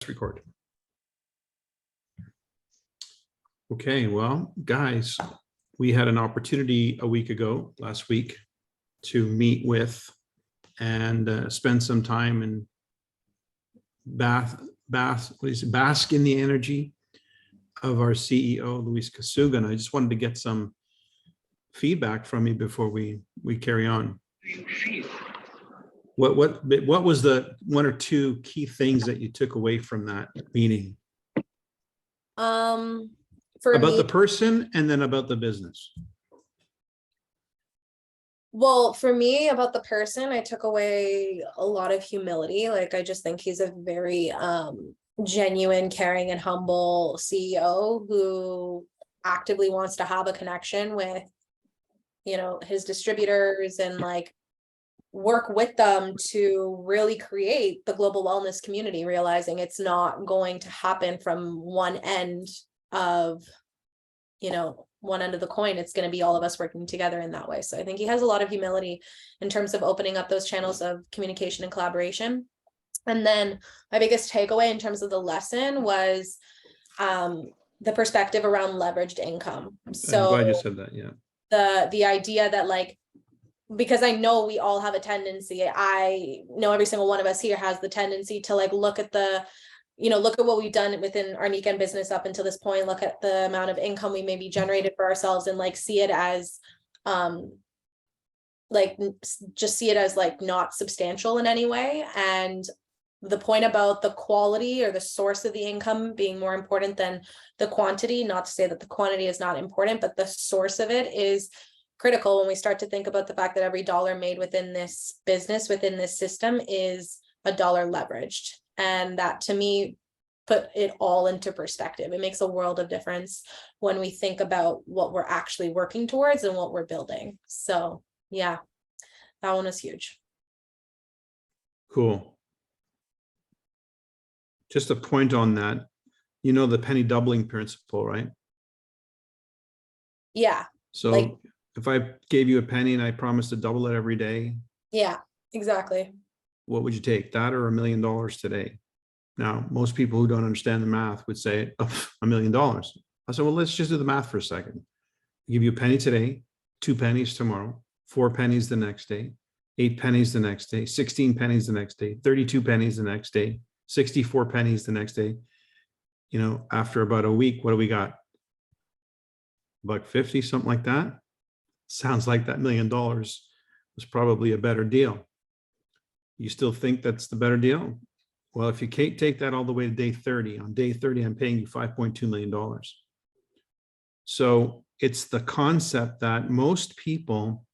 Record. Okay, well, guys, we had an opportunity last week, to meet with and spend some time and bask in the energy of our CEO, Luis Kasuga. And I just wanted to get some feedback from you before we carry on. What was the one or two key things that you took away from that meeting? About the person and then about the business. Well, for me, about the person, I took away a lot of humility. Like, I just think he's a very genuine, caring, and humble CEO who actively wants to have a connection with, his distributors and like work with them to really create the global wellness community, realizing it's not going to happen from one end of the coin. It's going to be all of us working together in that way. So I think he has a lot of humility in terms of opening up those channels of communication and collaboration. And then my biggest takeaway in terms of the lesson was the perspective around leveraged income. So I'm glad you said that. Yeah. The idea that, like, because I know we all have a tendency, I know every single one of us here has the tendency to like look at what we've done within our Nikken business up until this point, look at the amount of income we maybe generated for ourselves and like see it as not substantial in any way. And the point about the quality or the source of the income being more important than the quantity, not to say that the quantity is not important, but the source of it is critical when we start to think about the fact that every dollar made within this business, within this system, is a dollar leveraged. And that, to me, put it all into perspective. It makes a world of difference when we think about what we're actually working towards and what we're building. So yeah, that one was huge. Cool. Just a point on that, the penny doubling principle, right? Yeah. So if I gave you a penny and I promised to double it every day. Yeah, exactly. What would you take, that or $1 million today? Now, most people who don't understand the math would say, $1 million. I said, well, let's just do the math for a second. I'll give you a penny today, 2 pennies tomorrow, 4 pennies the next day, 8 pennies the next day, 16 pennies the next day, 32 pennies the next day, 64 pennies the next day. After about a week, what do we got? $1.50, something like that. Sounds like that $1 million was probably a better deal. You still think that's the better deal? Well, if you can't take that all the way to day 30, on day 30, I'm paying you $5.2 million. So it's the concept that most people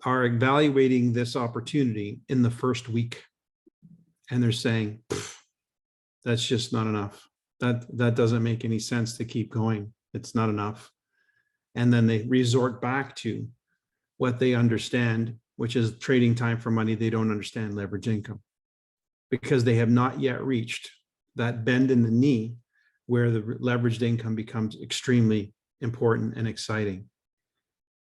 are evaluating this opportunity in the first week. And they're saying, that's just not enough. That doesn't make any sense to keep going. It's not enough. And then they resort back to what they understand, which is trading time for money. They don't understand leverage income because they have not yet reached that bend in the knee where the leveraged income becomes extremely important and exciting.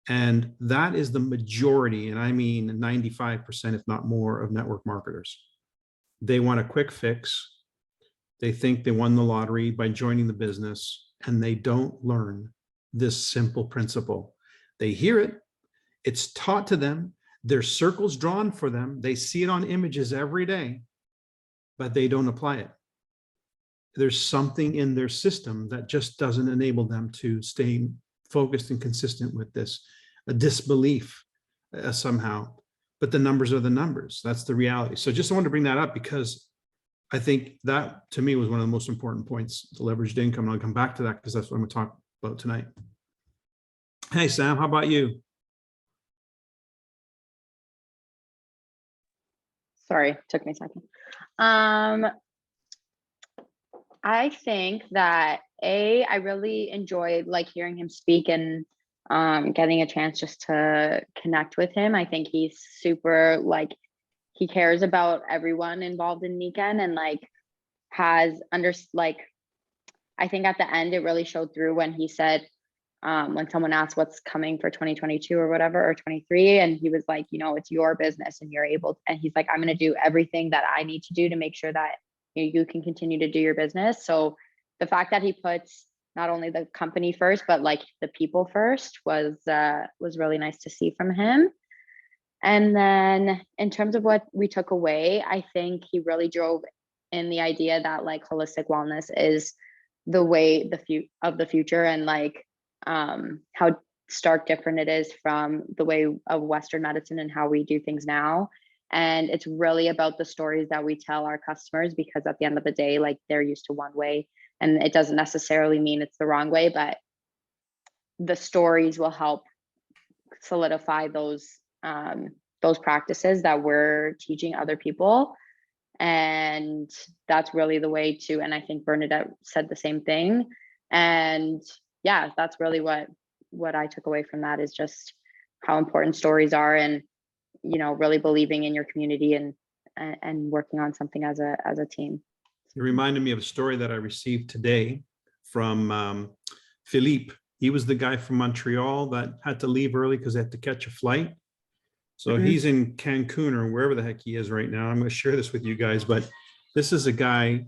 And that is the majority, and I mean 95%, if not more, of network marketers. They want a quick fix. They think they won the lottery by joining the business, and they don't learn this simple principle. They hear it, it's taught to them, there's circles drawn for them, they see it on images every day, but they don't apply it. There's something in their system that just doesn't enable them to stay focused and consistent with this, a disbelief somehow. But the numbers are the numbers. That's the reality. So just wanted to bring that up because I think that, to me, was one of the most important points, the leveraged income. And I'll come back to that because that's what I'm going to talk about tonight. Hey, Sam, how about you? Sorry, took me a second. I think that I really enjoyed hearing him speak and getting a chance just to connect with him. I think he's super, he cares about everyone involved in Nikken and I think at the end it really showed through when he said, when someone asked what's coming for 2022 or whatever, or 23, and he was like, it's your business and you're able to, and he's like, I'm going to do everything that I need to do to make sure that you can continue to do your business. So the fact that he puts not only the company first, but like the people first was really nice to see from him. And then in terms of what we took away, I think he really drove in the idea that like holistic wellness is the way of the future, and like how stark different it is from the way of Western medicine and how we do things now. And it's really about the stories that we tell our customers, because at the end of the day, like they're used to one way, and it doesn't necessarily mean it's the wrong way, but the stories will help solidify those practices that we're teaching other people. And that's really the way to, and I think Bernadette said the same thing. And yeah, that's really what I took away from that, is just how important stories are, and really believing in your community and working on something as a team. It reminded me of a story that I received today from Philippe. He was the guy from Montreal that had to leave early because they had to catch a flight. So he's in Cancun or wherever the heck he is right now. I'm going to share this with you guys, but this is a guy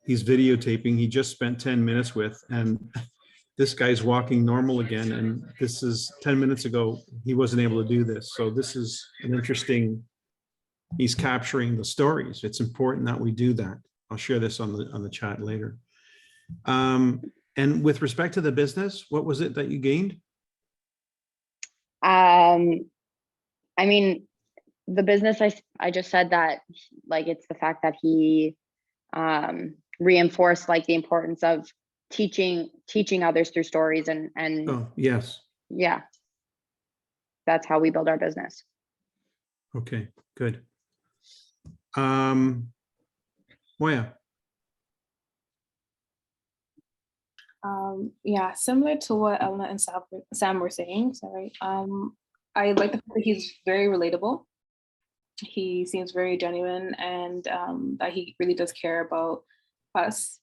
he's videotaping. He just spent 10 minutes with, and this guy's walking normal again. And this is 10 minutes ago, he wasn't able to do this. So this is an interesting, he's capturing the stories. It's important that we do that. I'll share this on the chat later. And with respect to the business, what was it that you gained? I mean, the business, I just said that, like, it's the fact that he reinforced like the importance of teaching others through stories, and Oh, yes. Yeah, that's how we build our business. Okay, good. Moya. Yeah, similar to what Elena and Sam were saying. Sorry. I like the fact that he's very relatable. He seems very genuine, and that he really does care about us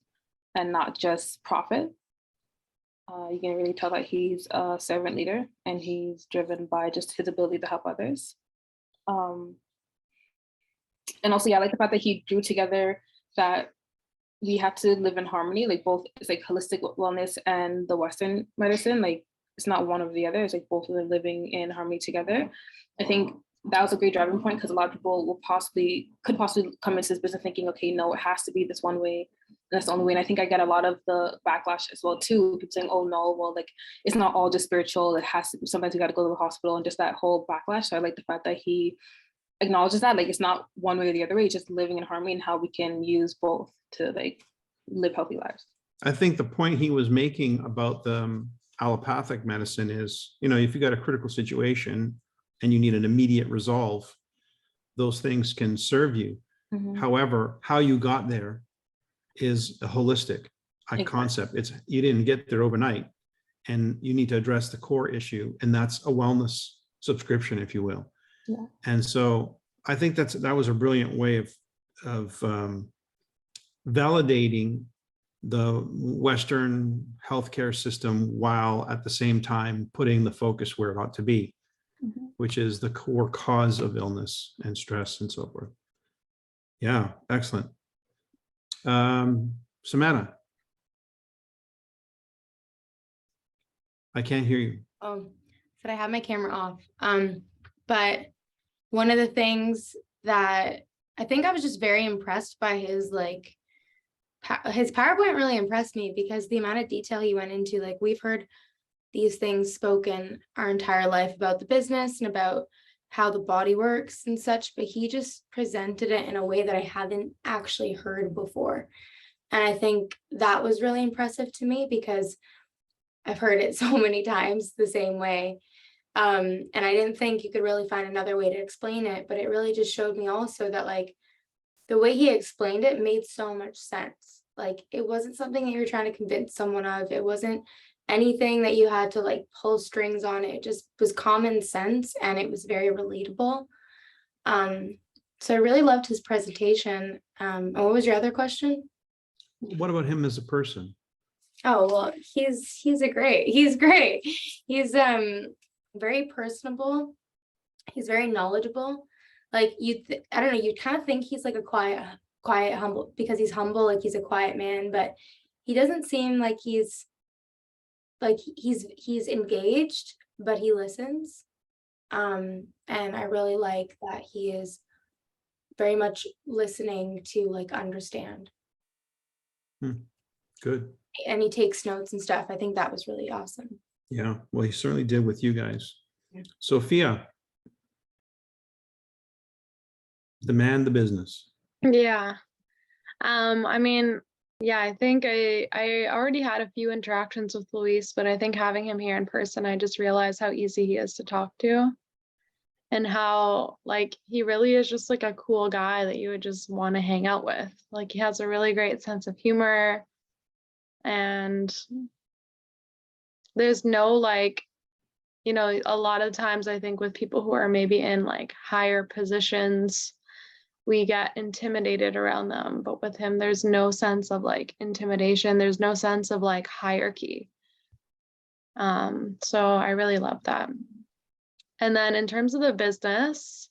and not just profit. You can really tell that he's a servant leader, and he's driven by just his ability to help others. And also, yeah, I like the fact that he drew together that we have to live in harmony, like both, it's like holistic wellness and the Western medicine, like it's not one or the other, it's like both of them living in harmony together. I think that was a great driving point, because a lot of people could possibly come into this business thinking, okay, no, it has to be this one way, and that's the only way. And I think I get a lot of the backlash as well too, people saying, oh no, well, like it's not all just spiritual, it has to be, sometimes you got to go to the hospital, and just that whole backlash. So I like the fact that he acknowledges that, like it's not one way or the other way, it's just living in harmony, and how we can use both to like live healthy lives. I think the point he was making about the allopathic medicine is, if you got a critical situation and you need an immediate resolve, those things can serve you. Mm-hmm. However, how you got there is a holistic concept. It's, you didn't get there overnight, and you need to address the core issue, and that's a wellness subscription, if you will. Yeah. And so I think that was a brilliant way of validating the Western healthcare system, while at the same time putting the focus where it ought to be, mm-hmm. which is the core cause of illness and stress and so forth. Yeah, excellent. Samantha. I can't hear you. Oh, but I have my camera off. But one of the things that I think I was just very impressed by his PowerPoint really impressed me, because the amount of detail he went into, like we've heard these things spoken our entire life about the business and about how the body works and such, but he just presented it in a way that I hadn't actually heard before. And I think that was really impressive to me, because I've heard it so many times the same way. And I didn't think you could really find another way to explain it, but it really just showed me also that like the way he explained it made so much sense. Like it wasn't something that you were trying to convince someone of. It wasn't anything that you had to like pull strings on. It just was common sense, and it was very relatable. So I really loved his presentation. And what was your other question? What about him as a person? Oh, well, he's great. He's very personable. He's very knowledgeable. Like I don't know, you kind of think he's like a quiet, humble, because he's humble, like he's a quiet man, but he doesn't seem like he's engaged, but he listens. And I really like that he is very much listening to like understand, Good. and he takes notes and stuff. I think that was really awesome. Yeah, well, he certainly did with you guys. Yeah. Sophia, demand the business. Yeah. I mean, yeah, I think I already had a few interactions with Luis, but I think having him here in person, I just realized how easy he is to talk to and how like he really is just like a cool guy that you would just want to hang out with. Like he has a really great sense of humor, and there's no like, you know, a lot of times I think with people who are maybe in like higher positions, we get intimidated around them, but with him there's no sense of like intimidation, there's no sense of like hierarchy. So I really love that. And then in terms of the business,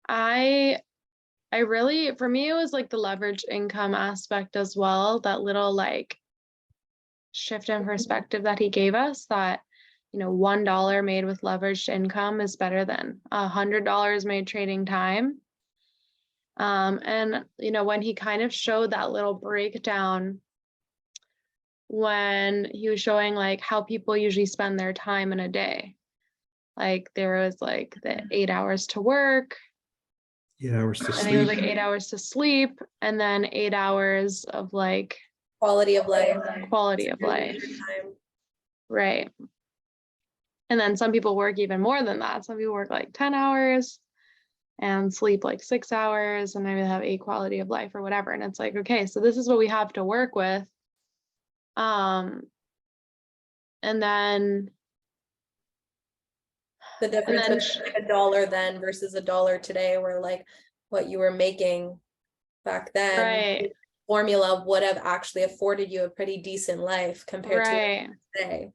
I really, for me, it was like the leverage income aspect as well, that little like shift in perspective that he gave us, that you know, $1 made with leveraged income is better than $100 made trading time. And you know, when he kind of showed that little breakdown, when he was showing like how people usually spend their time in a day, like there was like the 8 hours to work, 8 hours to I think it was sleep. like 8 hours to sleep, and then 8 hours of like Quality of life. quality of life. Time. Right. And then some people work even more than that. Some people work like 10 hours and sleep like 6 hours, and maybe have a quality of life or whatever. And it's like, okay, so this is what we have to work with. And then The difference then is like $1 then versus $1 today, where like what you were making back then, right, formula would have actually afforded you a pretty decent life compared right, to today.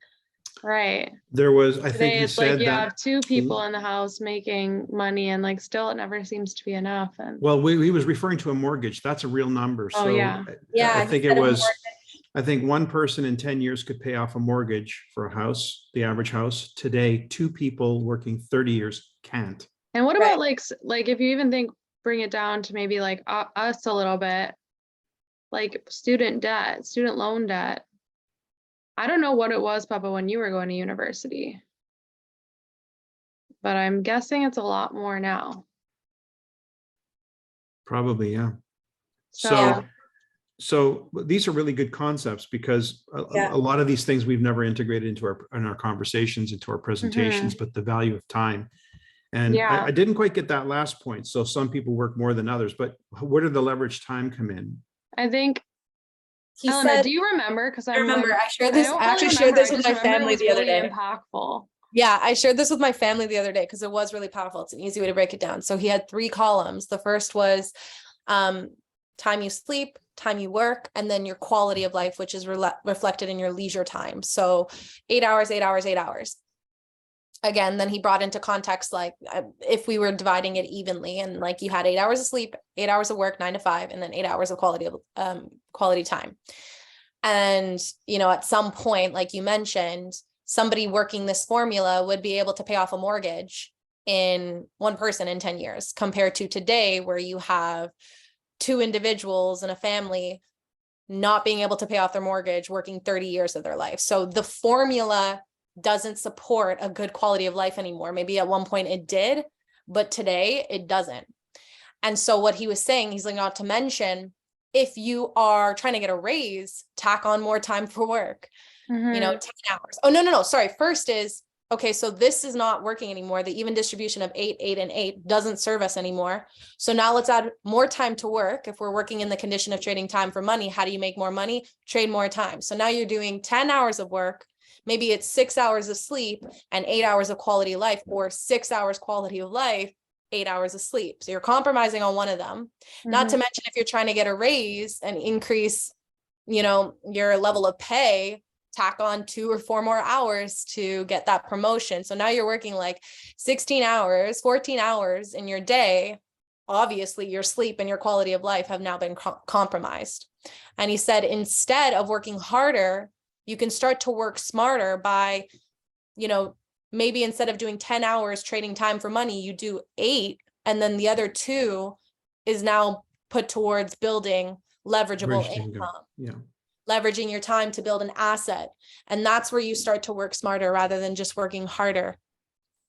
right. There was, I think Today he it's like said you that. have 2 people in the house making money, and like still it never seems to be enough. And Well, he was referring to a mortgage. That's a real number. Oh, So yeah. Yeah, I he think said it a was, I think one person in 10 years could pay off a mortgage for a house, the average house. Today, 2 people working 30 years can't. and what Right. about like if you even think, bring it down to maybe like us a little bit, like student debt, student loan debt. I don't know what it was, Papa, when you were going to university, but I'm guessing it's a lot more now. Probably, yeah. So So these are really good concepts, because Yeah. a lot of these things we've never integrated into our conversations, into our presentations, but the value of time. And Yeah. I didn't quite get that last point. So some people work more than others, but where did the leverage time come in? I think, He Elena, said, do you remember? Because I remember, I shared I this, don't I actually really shared remember, this I with just my remember it family was the other really day. impactful. Yeah, I shared this with my family the other day because it was really powerful. It's an easy way to break it down. So he had 3 columns. The first was time you sleep, time you work, and then your quality of life, which is reflected in your leisure time. So 8 hours, 8 hours, 8 hours. Again, then he brought into context, like if we were dividing it evenly, and like you had 8 hours of sleep, 8 hours of work, 9 to 5, and then 8 hours of quality time. And, you know, at some point, like you mentioned, somebody working this formula would be able to pay off a mortgage in one person in 10 years, compared to today, where you have 2 individuals in a family not being able to pay off their mortgage, working 30 years of their life. So the formula doesn't support a good quality of life anymore. Maybe at one point it did, but today it doesn't. And so what he was saying, he's like, not to mention, if you are trying to get a raise, tack on more time for work, you know, 10 hours. Oh, no. Sorry. First is, okay, so this is not working anymore. The even distribution of 8, 8, and 8 doesn't serve us anymore. So now let's add more time to work. If we're working in the condition of trading time for money, how do you make more money? Trade more time. So now you're doing 10 hours of work. Maybe it's 6 hours of sleep and 8 hours of quality of life, or 6 hours quality of life, 8 hours of sleep. So you're compromising on one of them. Not to mention, if you're trying to get a raise and increase, you know, your level of pay, tack on 2 or 4 more hours to get that promotion. So now you're working like 16 hours, 14 hours in your day, obviously your sleep and your quality of life have now been compromised. And he said, instead of working harder, you can start to work smarter by, you know, maybe instead of doing 10 hours trading time for money, you do 8, and then the other 2 is now put towards building leverageable Bridged income. income, Yeah. leveraging your time to build an asset. And that's where you start to work smarter rather than just working harder.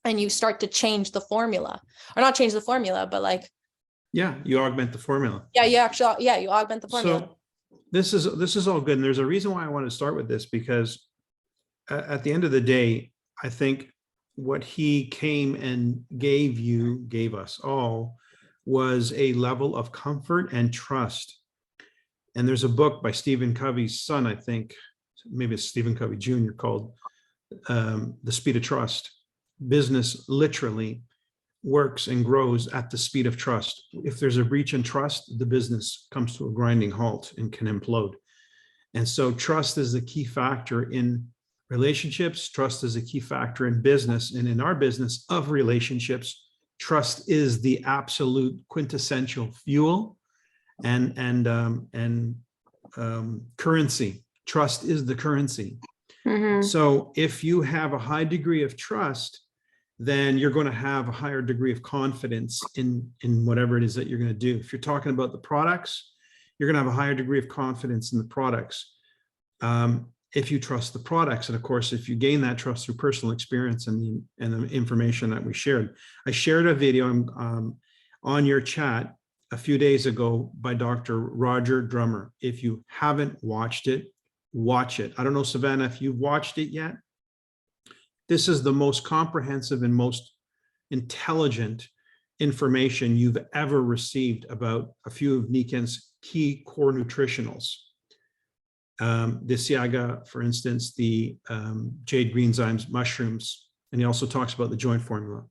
And you start to change the formula, or not change the formula, but like, Yeah, you augment the formula. yeah, you actually, yeah, you augment the formula. So this is all good. And there's a reason why I want to start with this, because at the end of the day, I think what he came and gave us all, was a level of comfort and trust. And there's a book by Stephen Covey's son, I think, maybe it's Stephen Covey Jr., called The Speed of Trust. Business literally works and grows at the speed of trust. If there's a breach in trust, the business comes to a grinding halt and can implode. And so trust is the key factor in relationships. Trust is a key factor in business. And in our business of relationships, trust is the absolute quintessential fuel and currency. Trust is the currency. Mhm. So if you have a high degree of trust, then you're going to have a higher degree of confidence in whatever it is that you're going to do. If you're talking about the products, you're going to have a higher degree of confidence in the products. If you trust the products, and of course, if you gain that trust through personal experience and the information that we shared. I shared a video on your chat a few days ago by Dr. Roger Drummer. If you haven't watched it, watch it. I don't know, Savannah, if you've watched it yet. This is the most comprehensive and most intelligent information you've ever received about a few of Niken's key core nutritionals. The Siaga, for instance, the Jade Greenzymes mushrooms, and he also talks about the joint formula.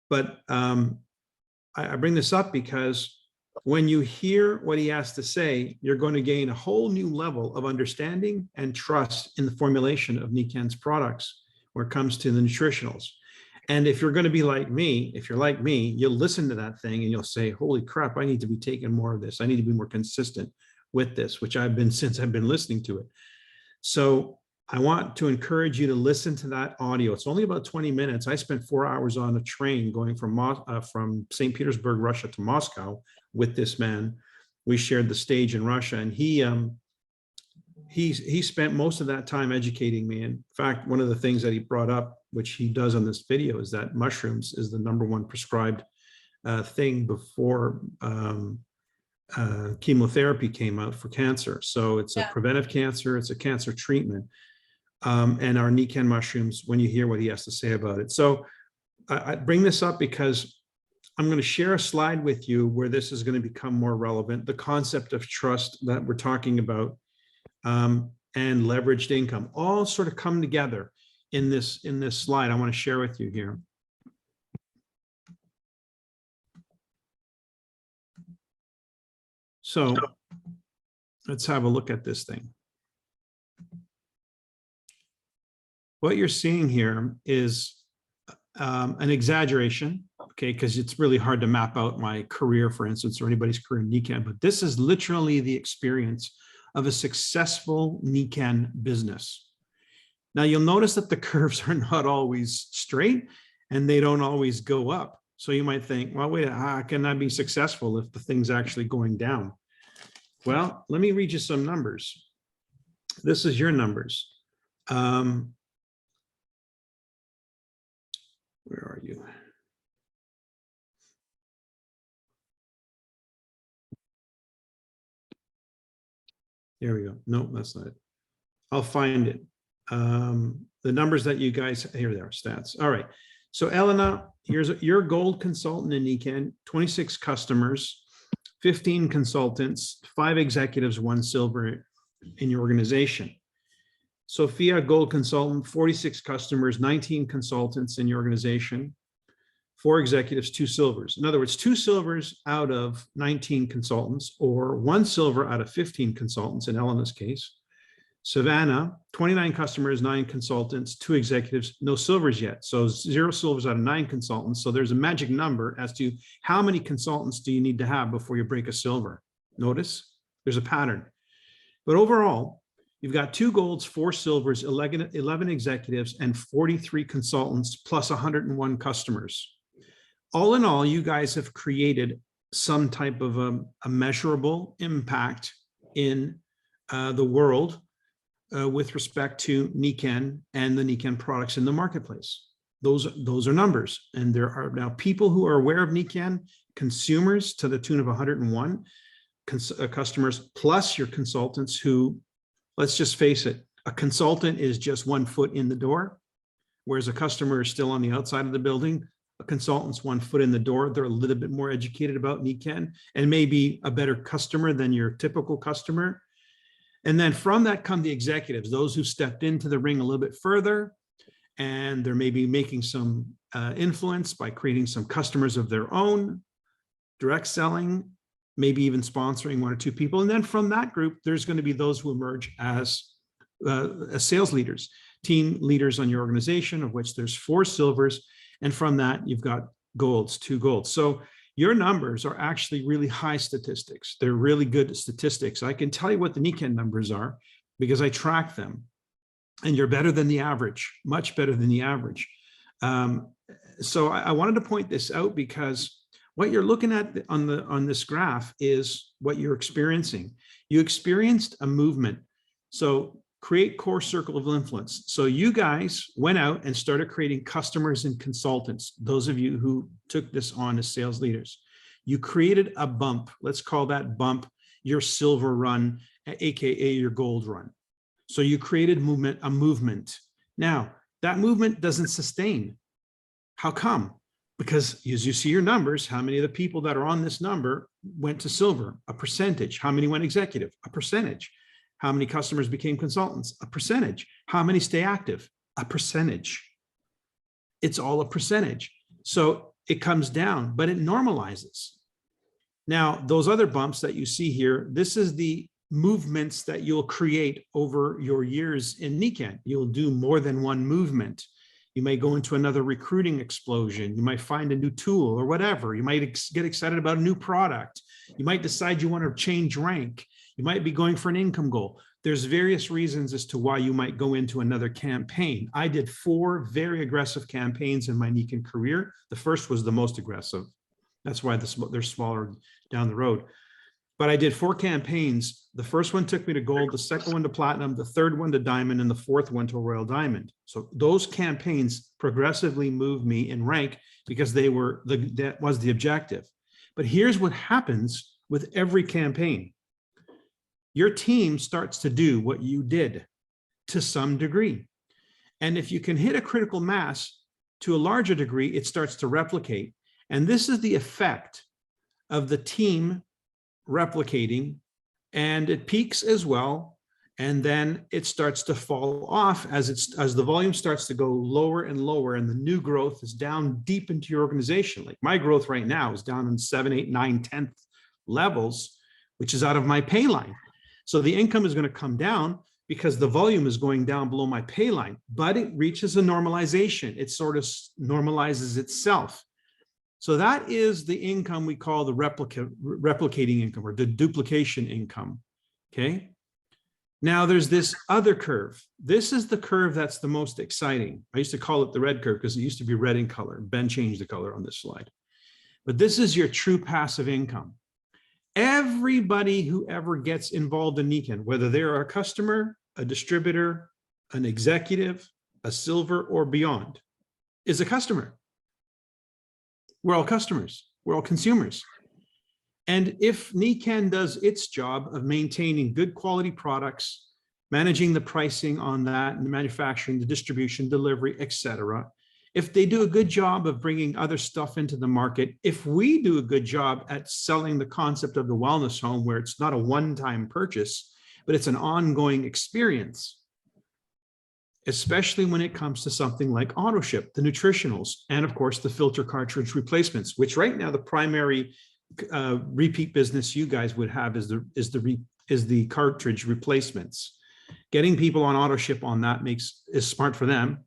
But I bring this up because when you hear what he has to say, you're going to gain a whole new level of understanding and trust in the formulation of Niken's products when it comes to the nutritionals. And if you're going to be like me, if you're like me, you'll listen to that thing and you'll say, holy crap, I need to be taking more of this. I need to be more consistent with this, which I've been since I've been listening to it. So I want to encourage you to listen to that audio. It's only about 20 minutes. I spent 4 hours on a train going from St. Petersburg, Russia to Moscow with this man. We shared the stage in Russia, and he spent most of that time educating me. In fact, one of the things that he brought up, which he does on this video, is that mushrooms is the #1 prescribed thing before chemotherapy came out for cancer. So it's a preventive cancer, it's a cancer treatment. And our Niken mushrooms, when you hear what he has to say about it. So I bring this up because I'm going to share a slide with you where this is going to become more relevant. The concept of trust that we're talking about and leveraged income all sort of come together in this slide I want to share with you here. So let's have a look at this thing. What you're seeing here is an exaggeration, okay, because it's really hard to map out my career, for instance, or anybody's career in Niken, but this is literally the experience of a successful Niken business. Now, you'll notice that the curves are not always straight and they don't always go up. So you might think, well, wait, how can I be successful if the thing's actually going down? Well, let me read you some numbers. This is your numbers. Where are you? There we go. No, that's not it. I'll find it. The numbers that you guys, here they are, stats. All right. So Elena, here's your gold consultant in Niken, 26 customers, 15 consultants, 5 executives, 1 silver in your organization. Sophia, gold consultant, 46 customers, 19 consultants in your organization, 4 executives, 2 silvers. In other words, 2 silvers out of 19 consultants, or 1 silver out of 15 consultants in Elena's case. Savannah, 29 customers, 9 consultants, 2 executives, no silvers yet. So 0 silvers out of 9 consultants. So there's a magic number as to how many consultants do you need to have before you break a silver. Notice there's a pattern. But overall, you've got 2 golds, 4 silvers, 11 executives, and 43 consultants, plus 101 customers. All in all, you guys have created some type of a measurable impact in the world with respect to Nikken and the Nikken products in the marketplace. Those are numbers. And there are now people who are aware of Nikken, consumers to the tune of 101 customers, plus your consultants who, let's just face it, a consultant is just 1 foot in the door, whereas a customer is still on the outside of the building. A consultant's 1 foot in the door. They're a little bit more educated about Nikken and maybe a better customer than your typical customer. And then from that come the executives, those who stepped into the ring a little bit further, and they're maybe making some influence by creating some customers of their own, direct selling, maybe even sponsoring 1 or 2 people. And then from that group, there's going to be those who emerge as sales leaders, team leaders on your organization, of which there's 4 silvers. And from that, you've got golds, 2 golds. So your numbers are actually really high statistics. They're really good statistics. I can tell you what the Nikken numbers are because I track them. And you're better than the average, much better than the average. So I wanted to point this out because what you're looking at on this graph is what you're experiencing. You experienced a movement. So create core circle of influence. So you guys went out and started creating customers and consultants. Those of you who took this on as sales leaders, you created a bump. Let's call that bump your silver run, AKA your gold run. So you created a movement. Now that movement doesn't sustain. How come? Because as you see your numbers, how many of the people that are on this number went to silver? A percentage. How many went executive? A percentage. How many customers became consultants? A percentage. How many stay active? A percentage. It's all a percentage. So it comes down, but it normalizes. Now, those other bumps that you see here, this is the movements that you'll create over your years in Nikken. You'll do more than 1 movement. You may go into another recruiting explosion. You might find a new tool or whatever. You might get excited about a new product. You might decide you want to change rank. You might be going for an income goal. There's various reasons as to why you might go into another campaign. I did 4 very aggressive campaigns in my Nikken career. The first was the most aggressive. That's why they're smaller down the road. But I did 4 campaigns. The first one took me to gold, the second one to platinum, the third one to diamond, and the 4th one to royal diamond. So those campaigns progressively moved me in rank because that was the objective. But here's what happens with every campaign. Your team starts to do what you did to some degree. And if you can hit a critical mass to a larger degree, it starts to replicate. And this is the effect of the team replicating, and it peaks as well. And then it starts to fall off as the volume starts to go lower and lower, and the new growth is down deep into your organization. Like my growth right now is down in 7, 8, 9, 10th levels, which is out of my pay line. So the income is going to come down because the volume is going down below my pay line, but it reaches a normalization. It sort of normalizes itself. So that is the income we call the replicating income or the duplication income. Okay. Now there's this other curve. This is the curve that's the most exciting. I used to call it the red curve because it used to be red in color. Ben changed the color on this slide. But this is your true passive income. Everybody who ever gets involved in Nikken, whether they're a customer, a distributor, an executive, a silver or beyond, is a customer. We're all customers. We're all consumers. And if Nikken does its job of maintaining good quality products, managing the pricing on that, and the manufacturing, the distribution, delivery, etc., if they do a good job of bringing other stuff into the market, if we do a good job at selling the concept of the wellness home, where it's not a one-time purchase, but it's an ongoing experience, especially when it comes to something like auto ship, the nutritionals, and of course the filter cartridge replacements, which right now the primary repeat business you guys would have is the cartridge replacements. Getting people on auto ship on that is smart for them.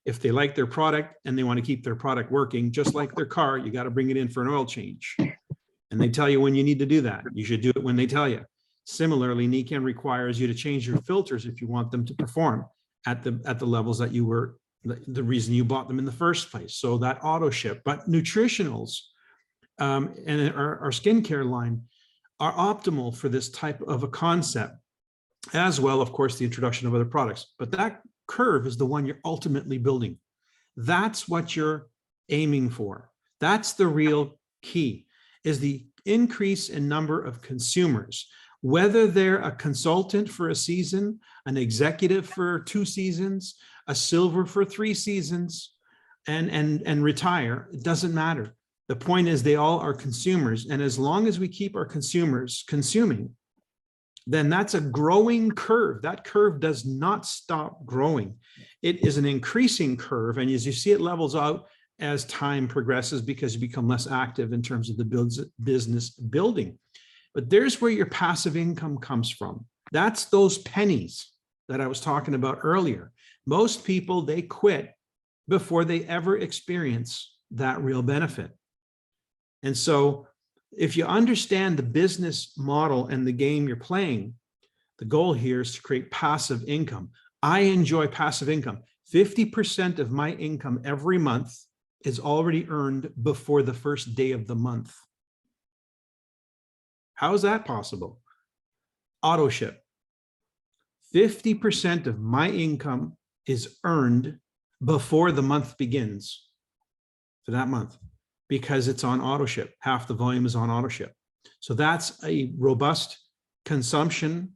If they like their product and they want to keep their product working, just like their car, you got to bring it in for an oil change. And they tell you when you need to do that. You should do it when they tell you. Similarly, Nikan requires you to change your filters if you want them to perform at the levels that you were, the reason you bought them in the first place. So that auto ship, but nutritionals and our skincare line are optimal for this type of a concept, as well, of course, the introduction of other products. But that curve is the one you're ultimately building. That's what you're aiming for. That's the real key, is the increase in number of consumers, whether they're a consultant for a season, an executive for 2 seasons, a silver for 3 seasons, and retire. It doesn't matter. The point is they all are consumers. And as long as we keep our consumers consuming, then that's a growing curve. That curve does not stop growing. It is an increasing curve. And as you see, it levels out as time progresses because you become less active in terms of the business building. But there's where your passive income comes from. That's those pennies that I was talking about earlier. Most people, they quit before they ever experience that real benefit. And so if you understand the business model and the game you're playing, the goal here is to create passive income. I enjoy passive income. 50% of my income every month is already earned before the first day of the month. How is that possible? Auto ship. 50% of my income is earned before the month begins for that month, because it's on auto ship. Half the volume is on auto ship. So that's a robust consumption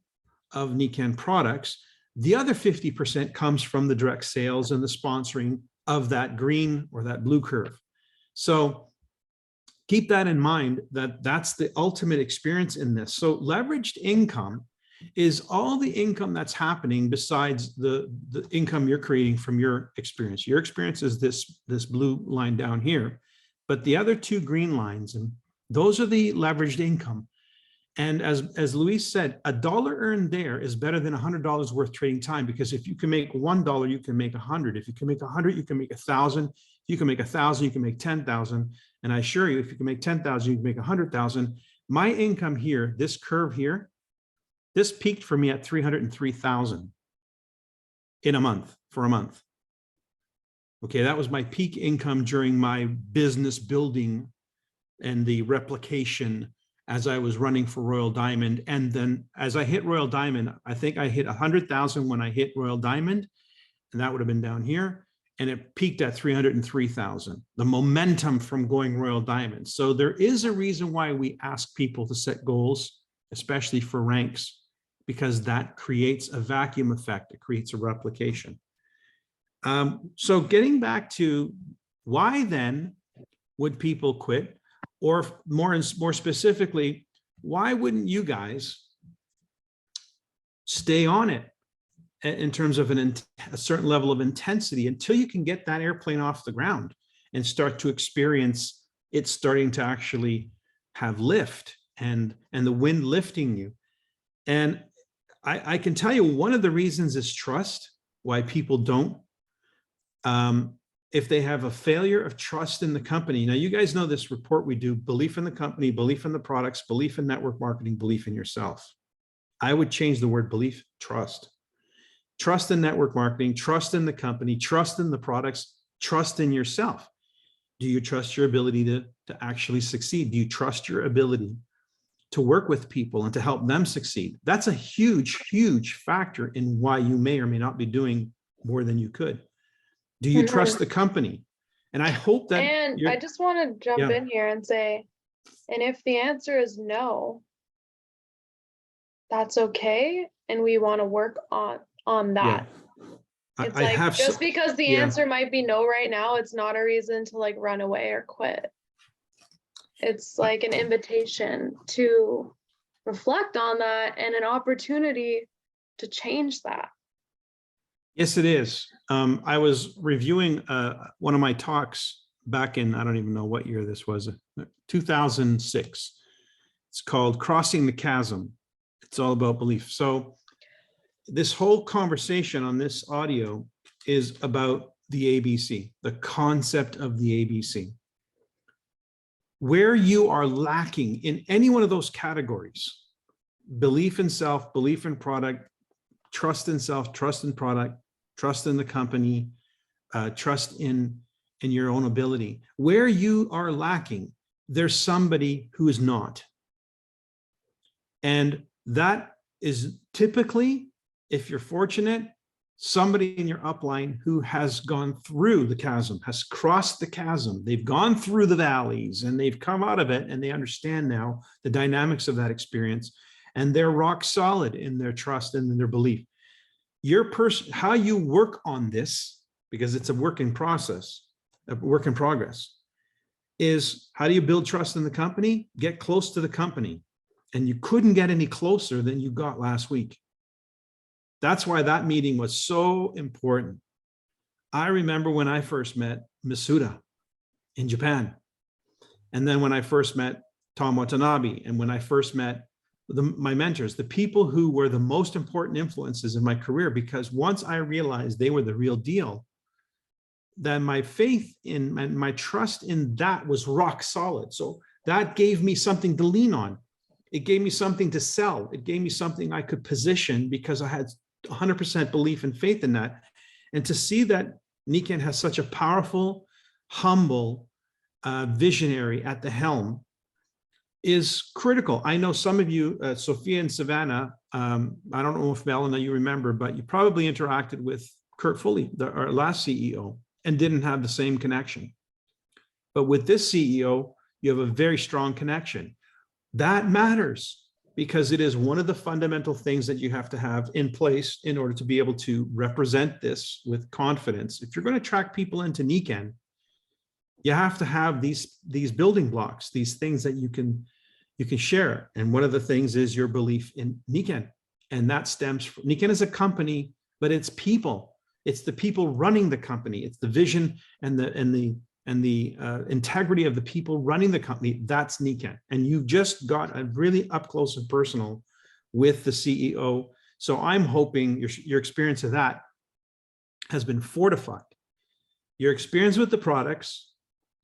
of Nikan products. The other 50% comes from the direct sales and the sponsoring of that green or that blue curve. So keep that in mind, that that's the ultimate experience in this. So leveraged income is all the income that's happening besides the income you're creating from your experience. Your experience is this blue line down here. But the other 2 green lines, and those are the leveraged income. And as Luis said, $1 earned there is better than $100 worth trading time, because if you can make $1, you can make 100. If you can make 100, you can make 1,000. If you can make 1,000, you can make 10,000. And I assure you, if you can make 10,000, you can make 100,000. My income here, this curve here, this peaked for me at 303,000 in a month, for a month. Okay, that was my peak income during my business building and the replication as I was running for Royal Diamond. And then as I hit Royal Diamond, I think I hit 100,000 when I hit Royal Diamond, and that would have been down here. And it peaked at 303,000, the momentum from going Royal Diamond. So there is a reason why we ask people to set goals, especially for ranks, because that creates a vacuum effect. It creates a replication. So getting back to why then would people quit, or more specifically, why wouldn't you guys stay on it in terms of a certain level of intensity until you can get that airplane off the ground and start to experience it starting to actually have lift and the wind lifting you? And I can tell you one of the reasons is trust, why people don't. If they have a failure of trust in the company. Now, you guys know this report we do: belief in the company, belief in the products, belief in network marketing, belief in yourself. I would change the word belief, trust. Trust in network marketing, trust in the company, trust in the products, trust in yourself. Do you trust your ability to actually succeed? Do you trust your ability to work with people and to help them succeed? That's a huge, huge factor in why you may or may not be doing more than you could. Do you trust the company? And I hope that. And I just want to jump in here and say, and if the answer is no, that's okay. And we want to work on that. Yeah. It's like, just because the answer might be no right now, it's not a reason to like run away or quit. It's like an invitation to reflect on that and an opportunity to change that. Yes, it is. I was reviewing one of my talks back in, I don't even know what year this was, 2006. It's called Crossing the Chasm. It's all about belief. So this whole conversation on this audio is about the ABC, the concept of the ABC. Where you are lacking in any one of those categories, belief in self, belief in product, trust in self, trust in product, trust in the company, trust in your own ability. Where you are lacking, there's somebody who is not. And that is typically, if you're fortunate, somebody in your upline who has gone through the chasm, has crossed the chasm. They've gone through the valleys and they've come out of it, and they understand now the dynamics of that experience, and they're rock solid in their trust and in their belief. Your person, how you work on this, because it's a work in process, a work in progress, is how do you build trust in the company? Get close to the company. And you couldn't get any closer than you got last week. That's why that meeting was so important. I remember when I first met Masuda in Japan. And then when I first met Tom Watanabe, and when I first met my mentors, the people who were the most important influences in my career, because once I realized they were the real deal, then my faith in and my trust in that was rock solid. So that gave me something to lean on. It gave me something to sell. It gave me something I could position because I had 100% belief and faith in that. And to see that Nikken has such a powerful, humble visionary at the helm is critical. I know some of you, Sophia and Savannah, I don't know if Melanie, you remember, but you probably interacted with Kurt Foley, our last CEO, and didn't have the same connection. But with this CEO, you have a very strong connection. That matters because it is one of the fundamental things that you have to have in place in order to be able to represent this with confidence. If you're going to attract people into Nikken, you have to have these building blocks, these things that you can share. And one of the things is your belief in Nikken. And that stems from Nikken as a company, but it's people. It's the people running the company. It's the vision and the integrity of the people running the company. That's Nikken. And you just got a really up close and personal with the CEO. So I'm hoping your experience of that has been fortified. Your experience with the products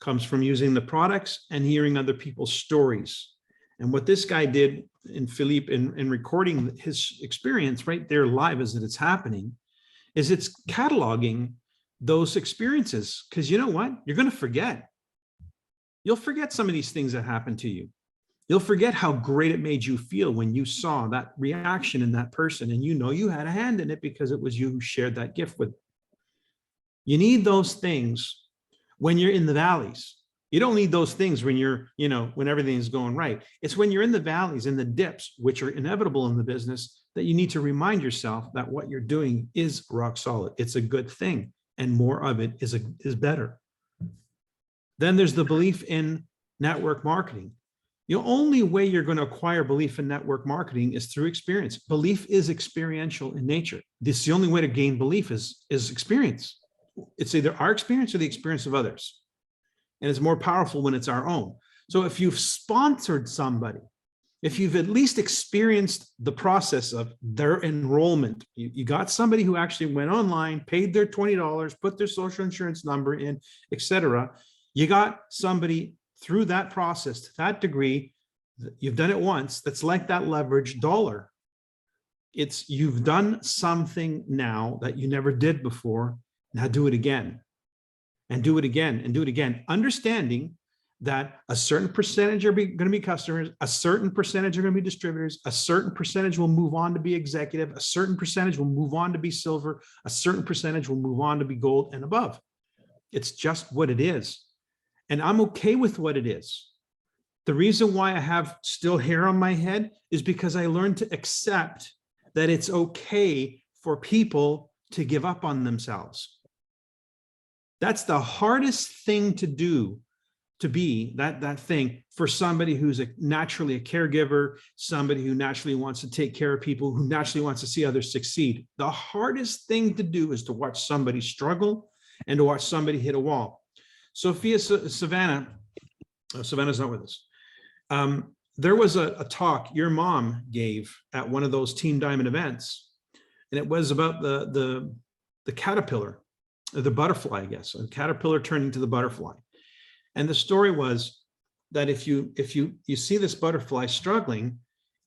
comes from using the products and hearing other people's stories. And what this guy did in Philippe in recording his experience right there live as it's happening is it's cataloging those experiences, because you know what? You're going to forget. You'll forget some of these things that happened to you. You'll forget how great it made you feel when you saw that reaction in that person, and you know you had a hand in it because it was you who shared that gift with them. You need those things when you're in the valleys. You don't need those things when you're, when everything's going right. It's when you're in the valleys, in the dips, which are inevitable in the business, that you need to remind yourself that what you're doing is rock solid. It's a good thing. And more of it is better. Then there's the belief in network marketing. The only way you're going to acquire belief in network marketing is through experience. Belief is experiential in nature. This is the only way to gain belief is experience. It's either our experience or the experience of others. And it's more powerful when it's our own. So if you've sponsored somebody, if you've at least experienced the process of their enrollment, you got somebody who actually went online, paid their $20, put their social insurance number in, etc. You got somebody through that process to that degree. You've done it once. That's like that leveraged dollar. It's you've done something now that you never did before. Now do it again and do it again and do it again, understanding that a certain percentage are going to be customers, a certain percentage are going to be distributors, a certain percentage will move on to be executive, a certain percentage will move on to be silver, a certain percentage will move on to be gold and above. It's just what it is. And I'm okay with what it is. The reason why I have still hair on my head is because I learned to accept that it's okay for people to give up on themselves. That's the hardest thing to do, to be that thing for somebody who's naturally a caregiver, somebody who naturally wants to take care of people, who naturally wants to see others succeed. The hardest thing to do is to watch somebody struggle and to watch somebody hit a wall. Savannah's not with us. There was a talk your mom gave at one of those Team Diamond events and it was about the caterpillar, or the butterfly, I guess, a caterpillar turning to the butterfly. And the story was that if you see this butterfly struggling,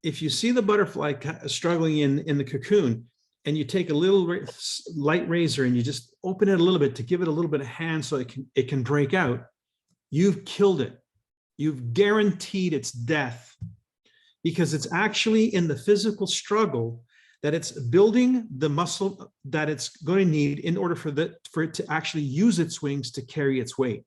if you see the butterfly struggling in the cocoon, and you take a little light razor and you just open it a little bit to give it a little bit of hand so it can break out, you've killed it. You've guaranteed its death, because it's actually in the physical struggle that it's building the muscle that it's going to need in order for it to actually use its wings to carry its weight.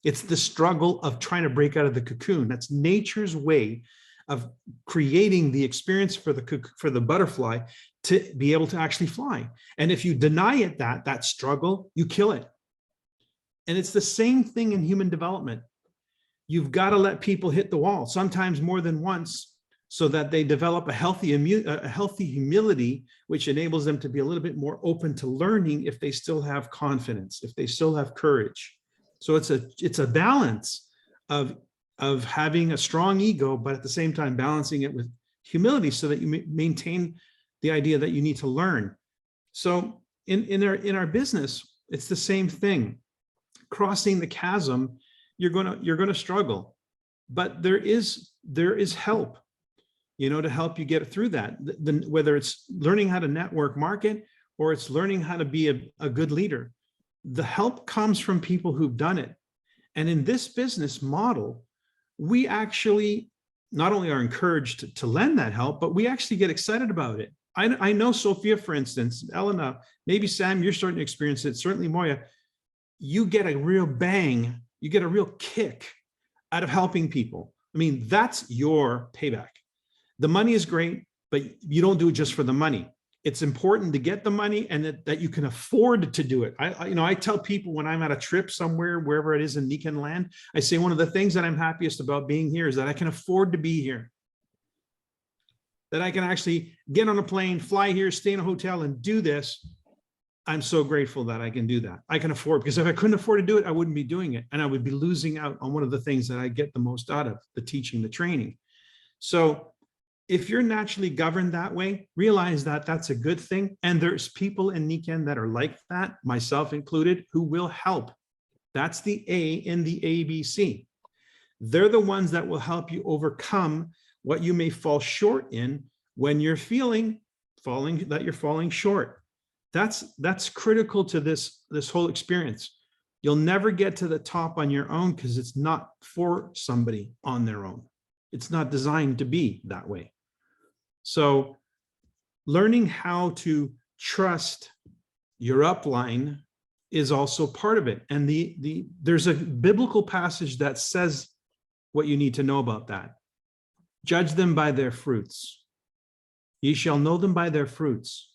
It's the struggle of trying to break out of the cocoon. That's nature's way of creating the experience for the butterfly to be able to actually fly. And if you deny it that struggle, you kill it. And it's the same thing in human development. You've got to let people hit the wall, sometimes more than once, so that they develop a healthy humility, which enables them to be a little bit more open to learning if they still have confidence, if they still have courage. So it's a balance of having a strong ego, but at the same time balancing it with humility so that you maintain the idea that you need to learn. So in our business, it's the same thing. Crossing the chasm, you're gonna struggle, but there is help, to help you get through that. Whether it's learning how to network market or it's learning how to be a good leader, the help comes from people who've done it. And in this business model, we actually not only are encouraged to lend that help, but we actually get excited about it. I know Sophia, for instance, Elena, maybe Sam, you're starting to experience it. Certainly Moya, you get a real bang, you get a real kick out of helping people. I mean, that's your payback. The money is great, but you don't do it just for the money. It's important to get the money and that you can afford to do it. I tell people when I'm at a trip somewhere, wherever it is in Nikan land, I say one of the things that I'm happiest about being here is that I can afford to be here. That I can actually get on a plane, fly here, stay in a hotel and do this. I'm so grateful that I can do that. I can afford, because if I couldn't afford to do it, I wouldn't be doing it. And I would be losing out on one of the things that I get the most out of, the teaching, the training. So if you're naturally governed that way, realize that that's a good thing. And there's people in Nikan that are like that, myself included, who will help. That's the A in the ABC. They're the ones that will help you overcome what you may fall short in when you're falling short. That's critical to this whole experience. You'll never get to the top on your own because it's not for somebody on their own. It's not designed to be that way. So learning how to trust your upline is also part of it. And there's a biblical passage that says what you need to know about that. Judge them by their fruits. Ye shall know them by their fruits.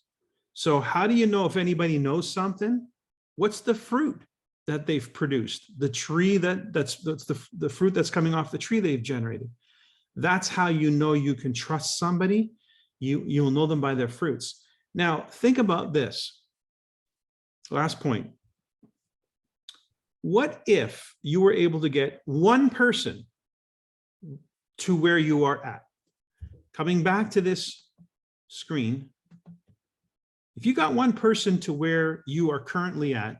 So how do you know if anybody knows something? What's the fruit that they've produced? The tree that's the fruit that's coming off the tree they've generated. That's how you know you can trust somebody. You'll know them by their fruits. Now, think about this. Last point. What if you were able to get one person to where you are at? Coming back to this screen, if you got one person to where you are currently at,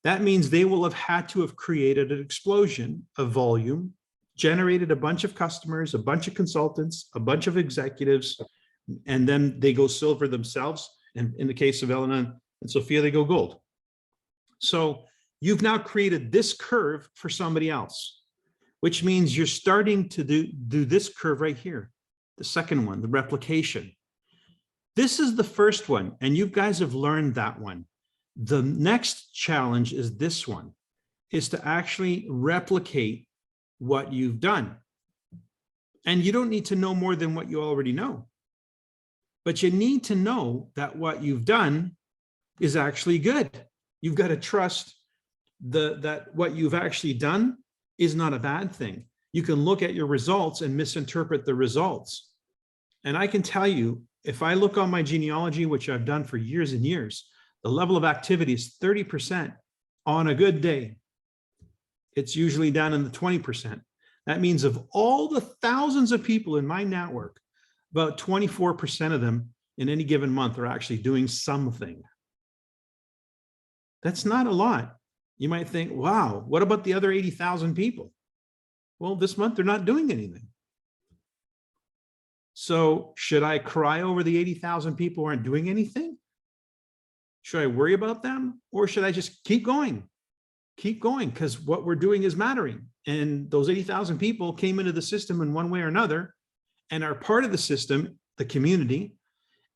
that means they will have had to have created an explosion of volume, generated a bunch of customers, a bunch of consultants, a bunch of executives, and then they go silver themselves. And in the case of Elena and Sophia, they go gold. So you've now created this curve for somebody else, which means you're starting to do this curve right here. The second one, the replication. This is the first one, and you guys have learned that one. The next challenge is this one, is to actually replicate what you've done. And you don't need to know more than what you already know. But you need to know that what you've done is actually good. You've got to trust that what you've actually done is not a bad thing. You can look at your results and misinterpret the results. And I can tell you, if I look on my genealogy, which I've done for years and years, the level of activity is 30% on a good day. It's usually down in the 20%. That means of all the thousands of people in my network, about 24% of them in any given month are actually doing something. That's not a lot. You might think, wow, what about the other 80,000 people? Well, this month they're not doing anything. So should I cry over the 80,000 people who aren't doing anything? Should I worry about them? Or should I just keep going? Keep going, because what we're doing is mattering. And those 80,000 people came into the system in one way or another and are part of the system, the community,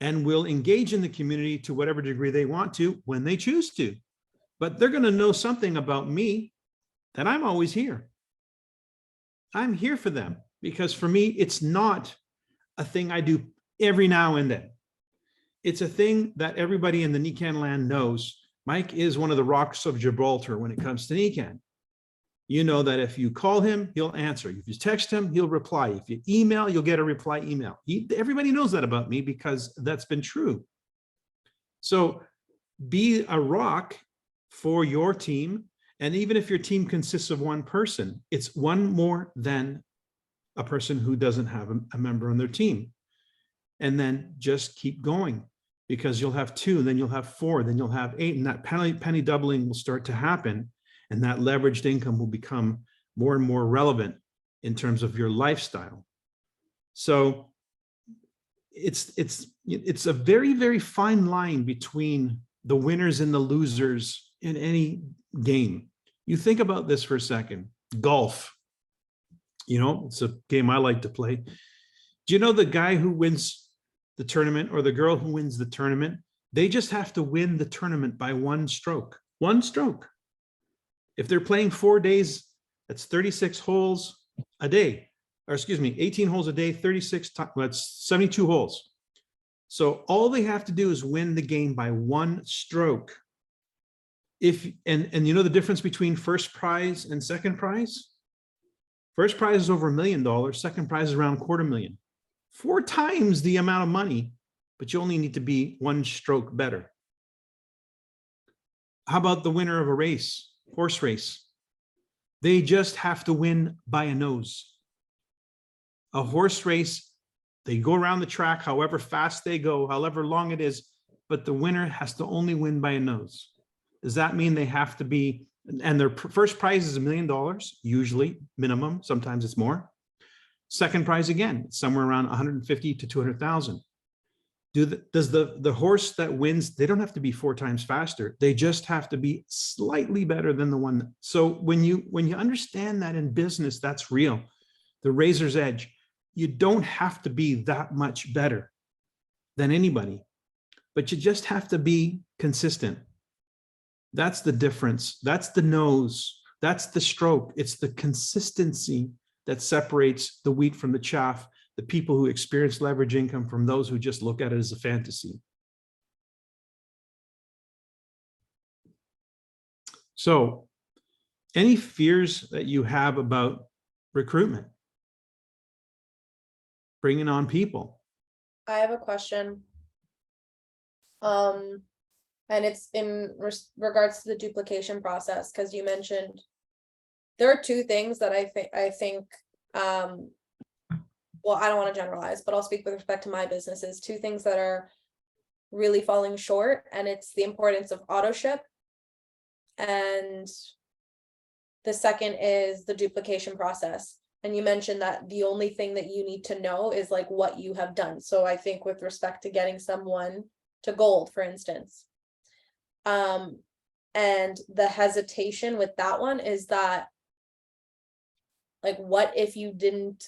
and will engage in the community to whatever degree they want to when they choose to. But they're going to know something about me, that I'm always here. I'm here for them, because for me, it's not a thing I do every now and then. It's a thing that everybody in the Nican land knows. Mike is one of the rocks of Gibraltar when it comes to Nican. You know that if you call him, he'll answer. If you text him, he'll reply. If you email, you'll get a reply email. Everybody knows that about me because that's been true. So be a rock for your team. And even if your team consists of one person, it's one more than a person who doesn't have a member on their team. And then just keep going, because you'll have 2, then you'll have 4, then you'll have 8, and that penny doubling will start to happen. And that leveraged income will become more and more relevant in terms of your lifestyle. So it's a very, very fine line between the winners and the losers in any game. You think about this for a second. Golf, it's a game I like to play. Do you know the guy who wins the tournament or the girl who wins the tournament? They just have to win the tournament by 1 stroke. 1 stroke. If they're playing 4 days, that's 36 holes a day, or excuse me, 18 holes a day, 36 times, that's 72 holes. So all they have to do is win the game by 1 stroke. And you know the difference between first prize and second prize? First prize is over $1 million. Second prize is around $250,000. 4 times the amount of money, but you only need to be 1 stroke better. How about the winner of a race? Horse race. They just have to win by a nose. A horse race, they go around the track, however fast they go, however long it is, but the winner has to only win by a nose. Does that mean they have to be, and their first prize is $1 million, usually minimum, sometimes it's more. Second prize, again, somewhere around 150 to 200,000. Does the horse that wins, they don't have to be 4 times faster. They just have to be slightly better than the one. So when you understand that in business, that's real. The razor's edge, you don't have to be that much better than anybody, but you just have to be consistent. That's the difference. That's the nose. That's the stroke. It's the consistency that separates the wheat from the chaff, the people who experience leverage income from those who just look at it as a fantasy. So, any fears that you have about recruitment, bringing on people? I have a question. And it's in regards to the duplication process, because you mentioned there are 2 things that I think, well, I don't want to generalize, but I'll speak with respect to my businesses. 2 things that are really falling short, and it's the importance of auto ship, and the second is the duplication process. And you mentioned that the only thing that you need to know is like what you have done. So I think with respect to getting someone to gold, for instance, and the hesitation with that one is that, like, what if you didn't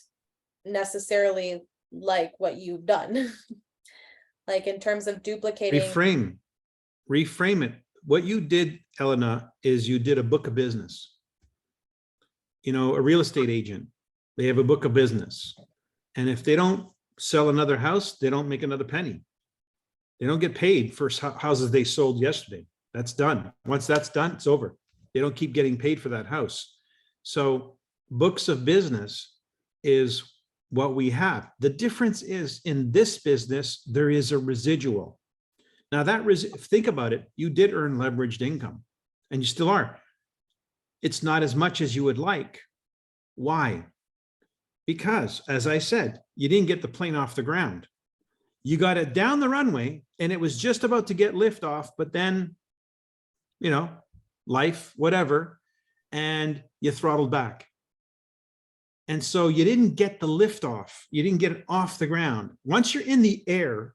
necessarily like what you've done? Like in terms of duplicating. Reframe it. What you did, Elena, is you did a book of business. A real estate agent, they have a book of business. And if they don't sell another house, they don't make another penny. They don't get paid for houses they sold yesterday. That's done. Once that's done, it's over. They don't keep getting paid for that house. So books of business is what we have. The difference is in this business, there is a residual. Now think about it, you did earn leveraged income and you still are. It's not as much as you would like. Why? Because, as I said, you didn't get the plane off the ground. You got it down the runway and it was just about to get liftoff, but then, you know, life, whatever, and you throttled back. And so you didn't get the lift off. You didn't get it off the ground. Once you're in the air,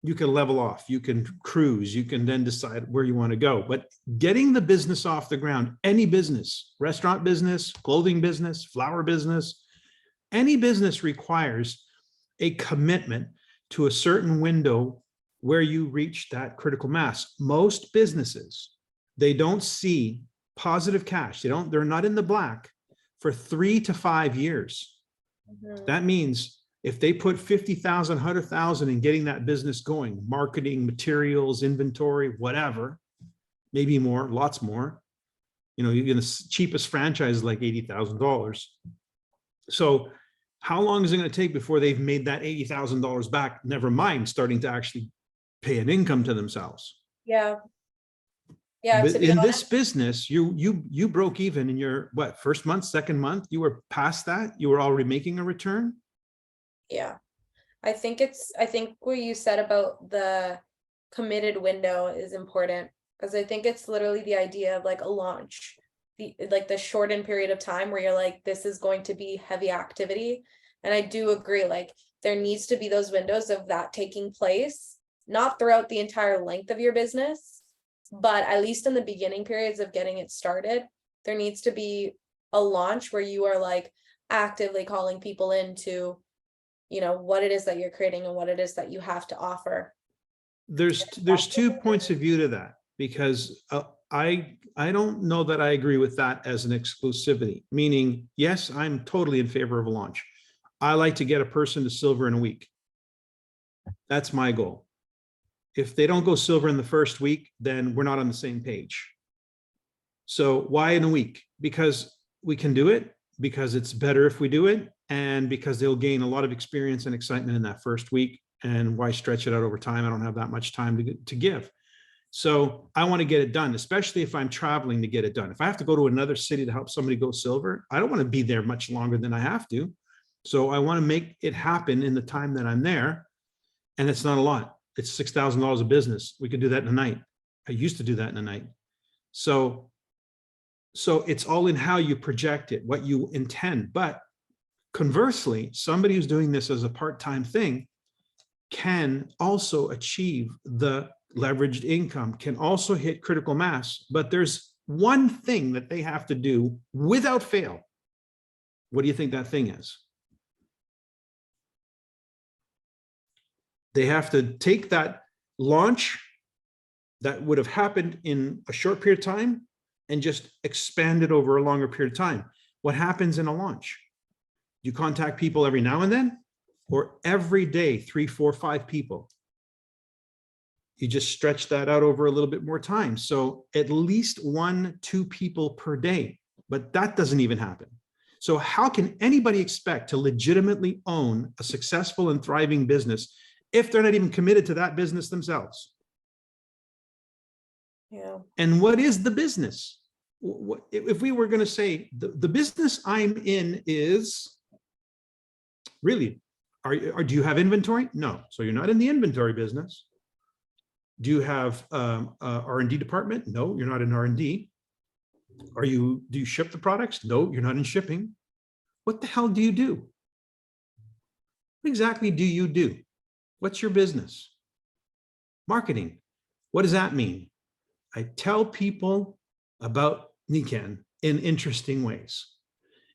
you can level off, you can cruise, you can then decide where you want to go. But getting the business off the ground, any business, restaurant business, clothing business, flower business, any business requires a commitment to a certain window where you reach that critical mass. Most businesses, they don't see positive cash. They're not in the black for 3 to 5 years. That means if they put 50,000, 100,000 in getting that business going, marketing, materials, inventory, whatever, maybe more, lots more, you know, you're the cheapest franchise is like $80,000. So how long is it going to take before they've made that $80,000 back? Never mind starting to actually pay an income to themselves. Yeah. Yeah, But to be in honest, this business, you broke even in your what, first month, second month, you were past that, you were already making a return. yeah. I think what you said about the committed window is important, because I think it's literally the idea of like a launch, the shortened period of time where you're like, this is going to be heavy activity. And I do agree, like there needs to be those windows of that taking place, not throughout the entire length of your business, but at least in the beginning periods of getting it started. There needs to be a launch where you are like actively calling people into, you know, what it is that you're creating and what it is that you have to offer. There's 2 points of view to that, because I don't know that I agree with that as an exclusivity, meaning, yes, I'm totally in favor of a launch. I like to get a person to silver in a week. That's my goal. If they don't go silver in the first week, then we're not on the same page. So why in a week? Because we can do it, because it's better if we do it, and because they'll gain a lot of experience and excitement in that first week. And why stretch it out over time? I don't have that much time to give. So I want to get it done, especially if I'm traveling to get it done. If I have to go to another city to help somebody go silver, I don't want to be there much longer than I have to. So I want to make it happen in the time that I'm there. And it's not a lot. It's $6,000 a business. We could do that in a night. I used to do that in a night. So it's all in how you project it, what you intend. But conversely, somebody who's doing this as a part-time thing can also achieve the leveraged income, can also hit critical mass. But there's one thing that they have to do without fail. What do you think that thing is? They have to take that launch that would have happened in a short period of time and just expand it over a longer period of time. What happens in a launch? You contact people every now and then, or every day, 3, 4, 5 people. You just stretch that out over a little bit more time. So at least 1, 2 people per day, but that doesn't even happen. So how can anybody expect to legitimately own a successful and thriving business if they're not even committed to that business themselves? Yeah. And what is the business? If we were going to say the business I'm in is really, do you have inventory? No. So you're not in the inventory business. Do you have R&D department? No, you're not in R&D. Do you ship the products? No, you're not in shipping. What the hell do you do? What exactly do you do? What's your business? Marketing. What does that mean? I tell people about Nikken in interesting ways,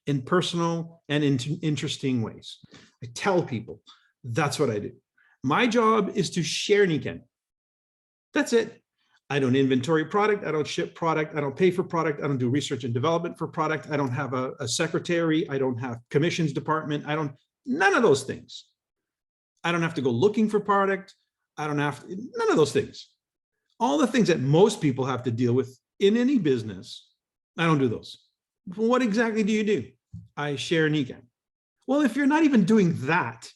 in personal and in interesting ways. I tell people that's what I do. My job is to share Nikken. That's it. I don't inventory product. I don't ship product. I don't pay for product. I don't do research and development for product. I don't have a secretary. I don't have commissions department. None of those things. I don't have to go looking for product. None of those things. All the things that most people have to deal with in any business, I don't do those. What exactly do you do? I share Nikken. Well, if you're not even doing that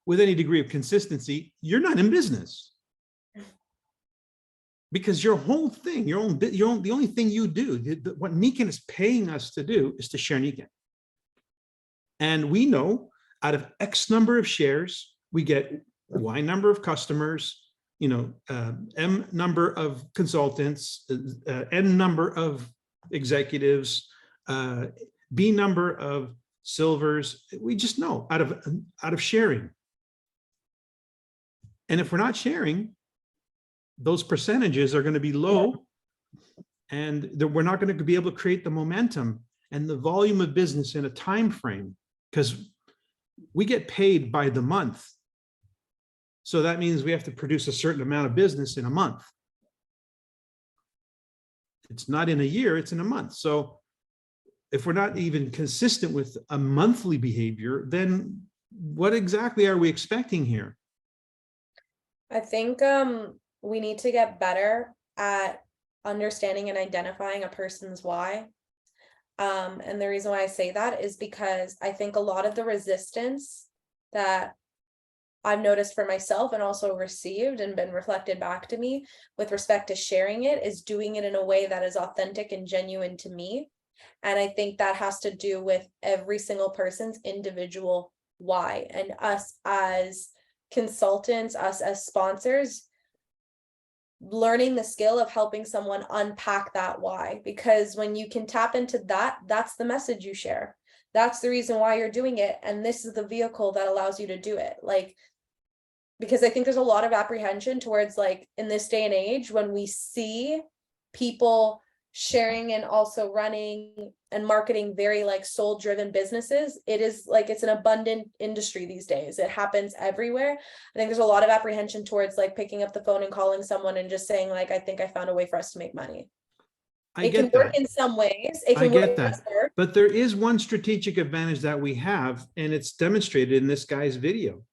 with any degree of consistency, you're not in business. Because your whole thing, the only thing you do, what Nikken is paying us to do is to share Nikken. And we know out of X number of shares, we get Y number of customers, M number of consultants, N number of executives, B number of silvers. We just know out of sharing. And if we're not sharing, those percentages are going to be low, and we're not going to be able to create the momentum and the volume of business in a time frame, because we get paid by the month. So that means we have to produce a certain amount of business in a month. It's not in a year, it's in a month. So if we're not even consistent with a monthly behavior, then what exactly are we expecting here? I think we need to get better at understanding and identifying a person's why. And the reason why I say that is because I think a lot of the resistance that I've noticed for myself and also received and been reflected back to me with respect to sharing it is doing it in a way that is authentic and genuine to me. And I think that has to do with every single person's individual why, and us as consultants, us as sponsors, learning the skill of helping someone unpack that why, because when you can tap into that, that's the message you share. That's the reason why you're doing it. And this is the vehicle that allows you to do it. Like, because I think there's a lot of apprehension towards, like, in this day and age, when we see people sharing and also running and marketing very like soul driven businesses, it is like, it's an abundant industry these days. It happens everywhere. I think there's a lot of apprehension towards like picking up the phone and calling someone and just saying like, I think I found a way for us to make money. It can work in some ways. It can work in others. But there is one strategic advantage that we have, and it's demonstrated in this guy's video.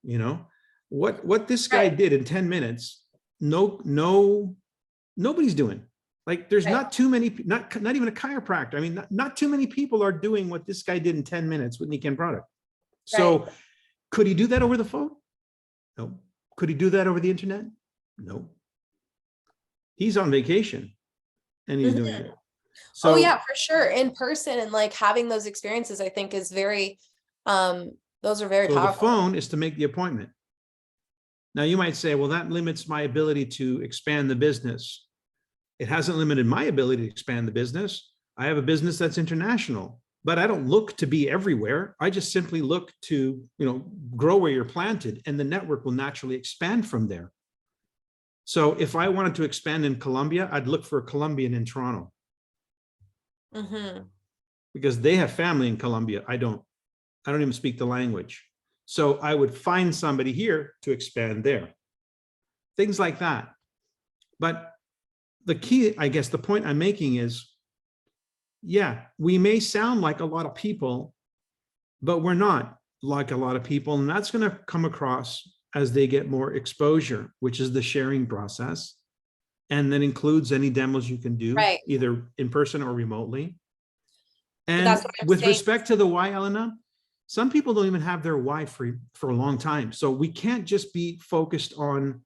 What this guy did in 10 minutes, nobody's doing. Like, there's not too many, not even a chiropractor. I mean, not too many people are doing what this guy did in 10 minutes with Nikken product. So could he do that over the phone? No. Could he do that over the internet? No. He's on vacation and he's doing it. So, oh yeah, for sure. In person and like having those experiences, I think is very, those are very powerful. The phone is to make the appointment. Now you might say, well, that limits my ability to expand the business. It hasn't limited my ability to expand the business. I have a business that's international, but I don't look to be everywhere. I just simply look to, grow where you're planted, and the network will naturally expand from there. So if I wanted to expand in Colombia, I'd look for a Colombian in Toronto. Because they have family in Colombia. I don't even speak the language. So I would find somebody here to expand there. Things like that. But the key, I guess the point I'm making is, yeah, we may sound like a lot of people, but we're not like a lot of people. And that's going to come across as they get more exposure, which is the sharing process. And that includes any demos you can do, either in person or remotely. And with respect to the why, Elena, some people don't even have their why for a long time. So we can't just be focused on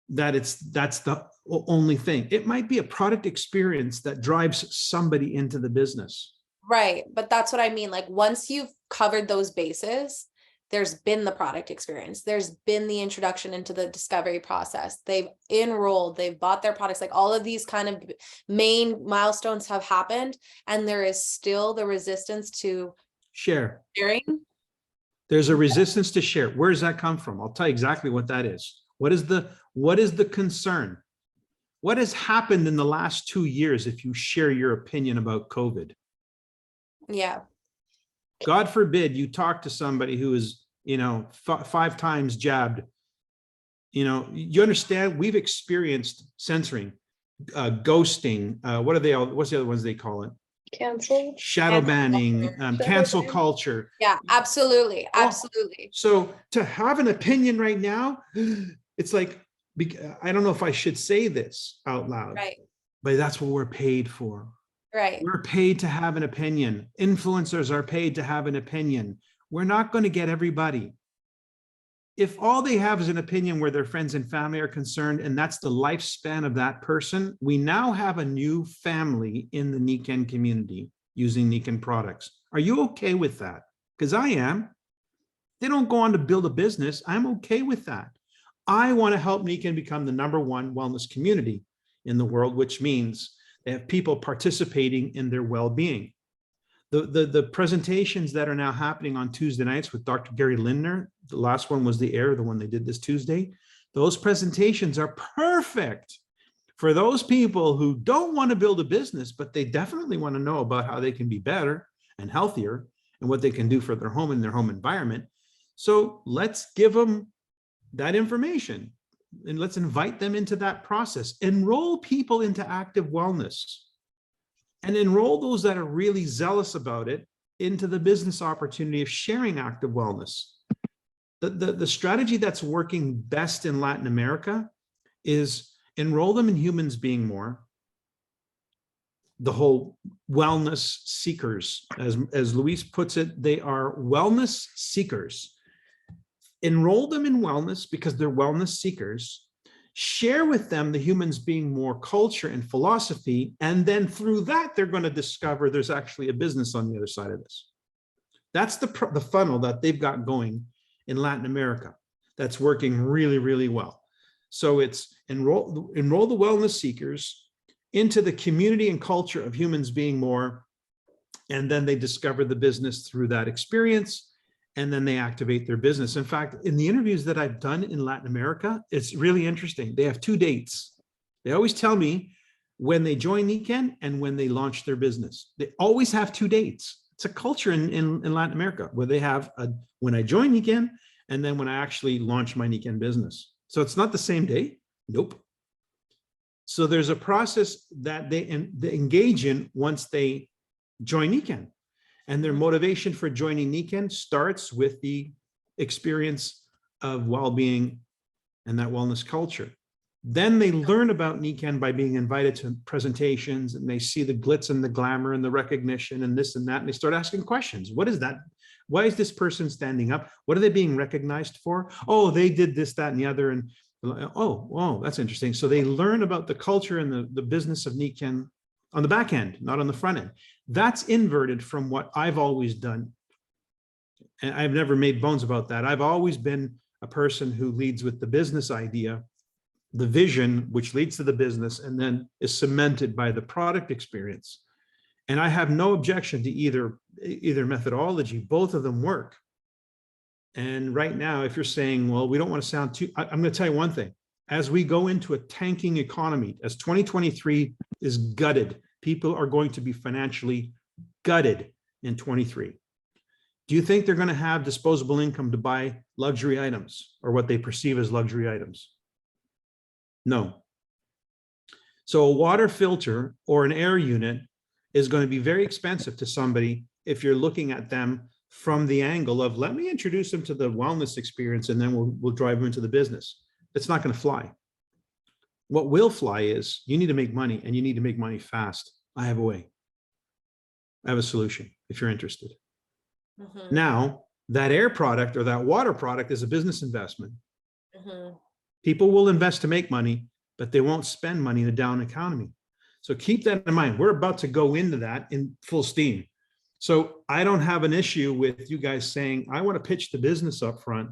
that. That's the only thing. It might be a product experience that drives somebody into the business. Right. But that's what I mean. Like, once you've covered those bases, there's been the product experience. There's been the introduction into the discovery process. They've enrolled, they've bought their products, like all of these kind of main milestones have happened. And there is still the resistance to sharing. There's a resistance to share. Where does that come from? I'll tell you exactly what that is. What is the concern? What has happened in the last 2 years if you share your opinion about COVID? Yeah. God forbid you talk to somebody who is, 5 times jabbed. You understand, we've experienced censoring, ghosting. What's the other ones they call it? Cancel. Shadow banning, cancel culture. Yeah, absolutely. Absolutely. So to have an opinion right now, it's like, I don't know if I should say this out loud, but that's what we're paid for. We're paid to have an opinion. Influencers are paid to have an opinion. We're not going to get everybody. If all they have is an opinion where their friends and family are concerned, and that's the lifespan of that person, we now have a new family in the Nikken community using Nikken products. Are you okay with that? Because I am. They don't go on to build a business. I'm okay with that. I want to help Nikken become the #1 wellness community in the world, which means they have people participating in their well-being. The presentations that are now happening on Tuesday nights with Dr. Gary Lindner, the last one was the one they did this Tuesday. Those presentations are perfect for those people who don't want to build a business, but they definitely want to know about how they can be better and healthier and what they can do for their home and their home environment. So let's give them that information and let's invite them into that process. Enroll people into active wellness and enroll those that are really zealous about it into the business opportunity of sharing active wellness. The strategy that's working best in Latin America is enroll them in humans being more, the whole wellness seekers, as Luis puts it, they are wellness seekers. Enroll them in wellness because they're wellness seekers. Share with them the humans being more culture and philosophy, and then through that, they're going to discover there's actually a business on the other side of this. That's the funnel that they've got going in Latin America. That's working really, really well. So it's enroll the wellness seekers into the community and culture of humans being more, and then they discover the business through that experience, and then they activate their business. In fact, in the interviews that I've done in Latin America, it's really interesting. They have 2 dates. They always tell me when they join Nikken and when they launch their business. They always have 2 dates. It's a culture in Latin America where they have when I join Nikken and then when I actually launch my Nikken business. So it's not the same day. Nope. So there's a process that they engage in once they join Nikken. And their motivation for joining Nikken starts with the experience of well-being and that wellness culture. Then they learn about Nikken by being invited to presentations, and they see the glitz and the glamour and the recognition and this and that. And they start asking questions. What is that? Why is this person standing up? What are they being recognized for? Oh, they did this, that, and the other. And oh, that's interesting. So they learn about the culture and the business of Nikken on the back end, not on the front end. That's inverted from what I've always done. And I've never made bones about that. I've always been a person who leads with the business idea, the vision, which leads to the business, and then is cemented by the product experience. And I have no objection to either methodology. Both of them work. And right now, if you're saying, well, we don't want to sound too, I'm going to tell you one thing. As we go into a tanking economy, as 2023 is gutted, people are going to be financially gutted in 23. Do you think they're going to have disposable income to buy luxury items or what they perceive as luxury items? No. So a water filter or an air unit is going to be very expensive to somebody if you're looking at them from the angle of, let me introduce them to the wellness experience and then we'll drive them into the business. It's not going to fly. What will fly is you need to make money, and you need to make money fast. I have a way. I have a solution if you're interested. Mm-hmm. Now, that air product or that water product is a business investment. Mm-hmm. People will invest to make money, but they won't spend money in a down economy. So keep that in mind. We're about to go into that in full steam. So I don't have an issue with you guys saying, I want to pitch the business up front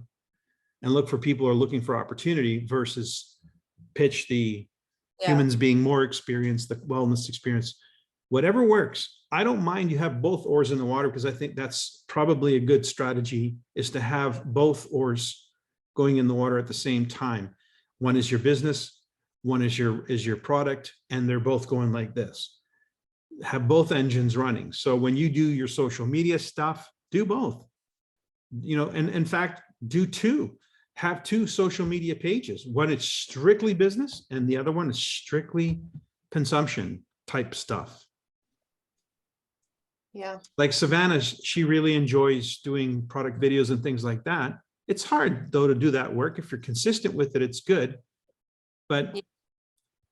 and look for people who are looking for opportunity versus pitch the humans being more experienced, the wellness experience, whatever works. I don't mind you have both oars in the water, because I think that's probably a good strategy, is to have both oars going in the water at the same time. One is your business, one is your product, and they're both going like this. Have both engines running. So when you do your social media stuff, do both. You know, and in fact, do 2. Have 2 social media pages. One is strictly business and the other one is strictly consumption type stuff. Yeah. Like Savannah, she really enjoys doing product videos and things like that. It's hard though to do that work. If you're consistent with it, it's good. But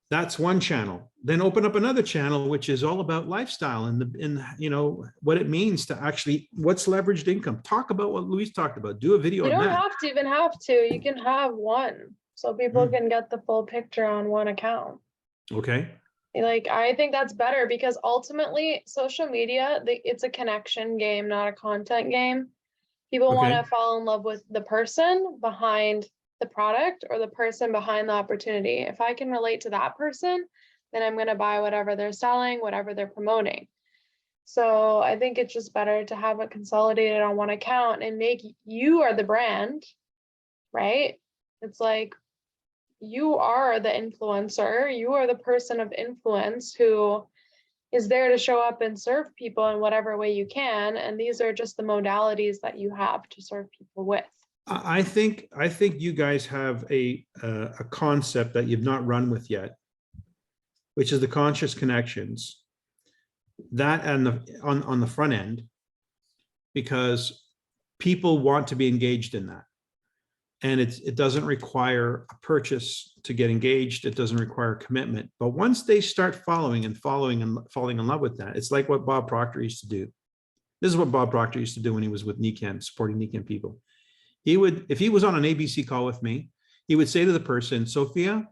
that's one channel. Then open up another channel, which is all about lifestyle and you know, what it means to actually, what's leveraged income. Talk about what Luis talked about. Do a video You on don't that. have to even have to. You can have one, so people can get the full picture on one account. Okay. Like, I think that's better, because ultimately social media, it's a connection game, not a content game. People want Okay. to fall in love with the person behind the product or the person behind the opportunity. If I can relate to that person, then I'm going to buy whatever they're selling, whatever they're promoting. So I think it's just better to have it consolidated on one account and make you are the brand, right? It's like you are the influencer, you are the person of influence who is there to show up and serve people in whatever way you can. And these are just the modalities that you have to serve people with. I think you guys have a concept that you've not run with yet, which is the conscious connections. That and on the front end, because people want to be engaged in that. And it doesn't require a purchase to get engaged. It doesn't require commitment. But once they start following and falling in love with that, it's like what Bob Proctor used to do. This is what Bob Proctor used to do when he was with NICAN, supporting NICAN people. He would, if he was on an ABC call with me, he would say to the person, Sophia,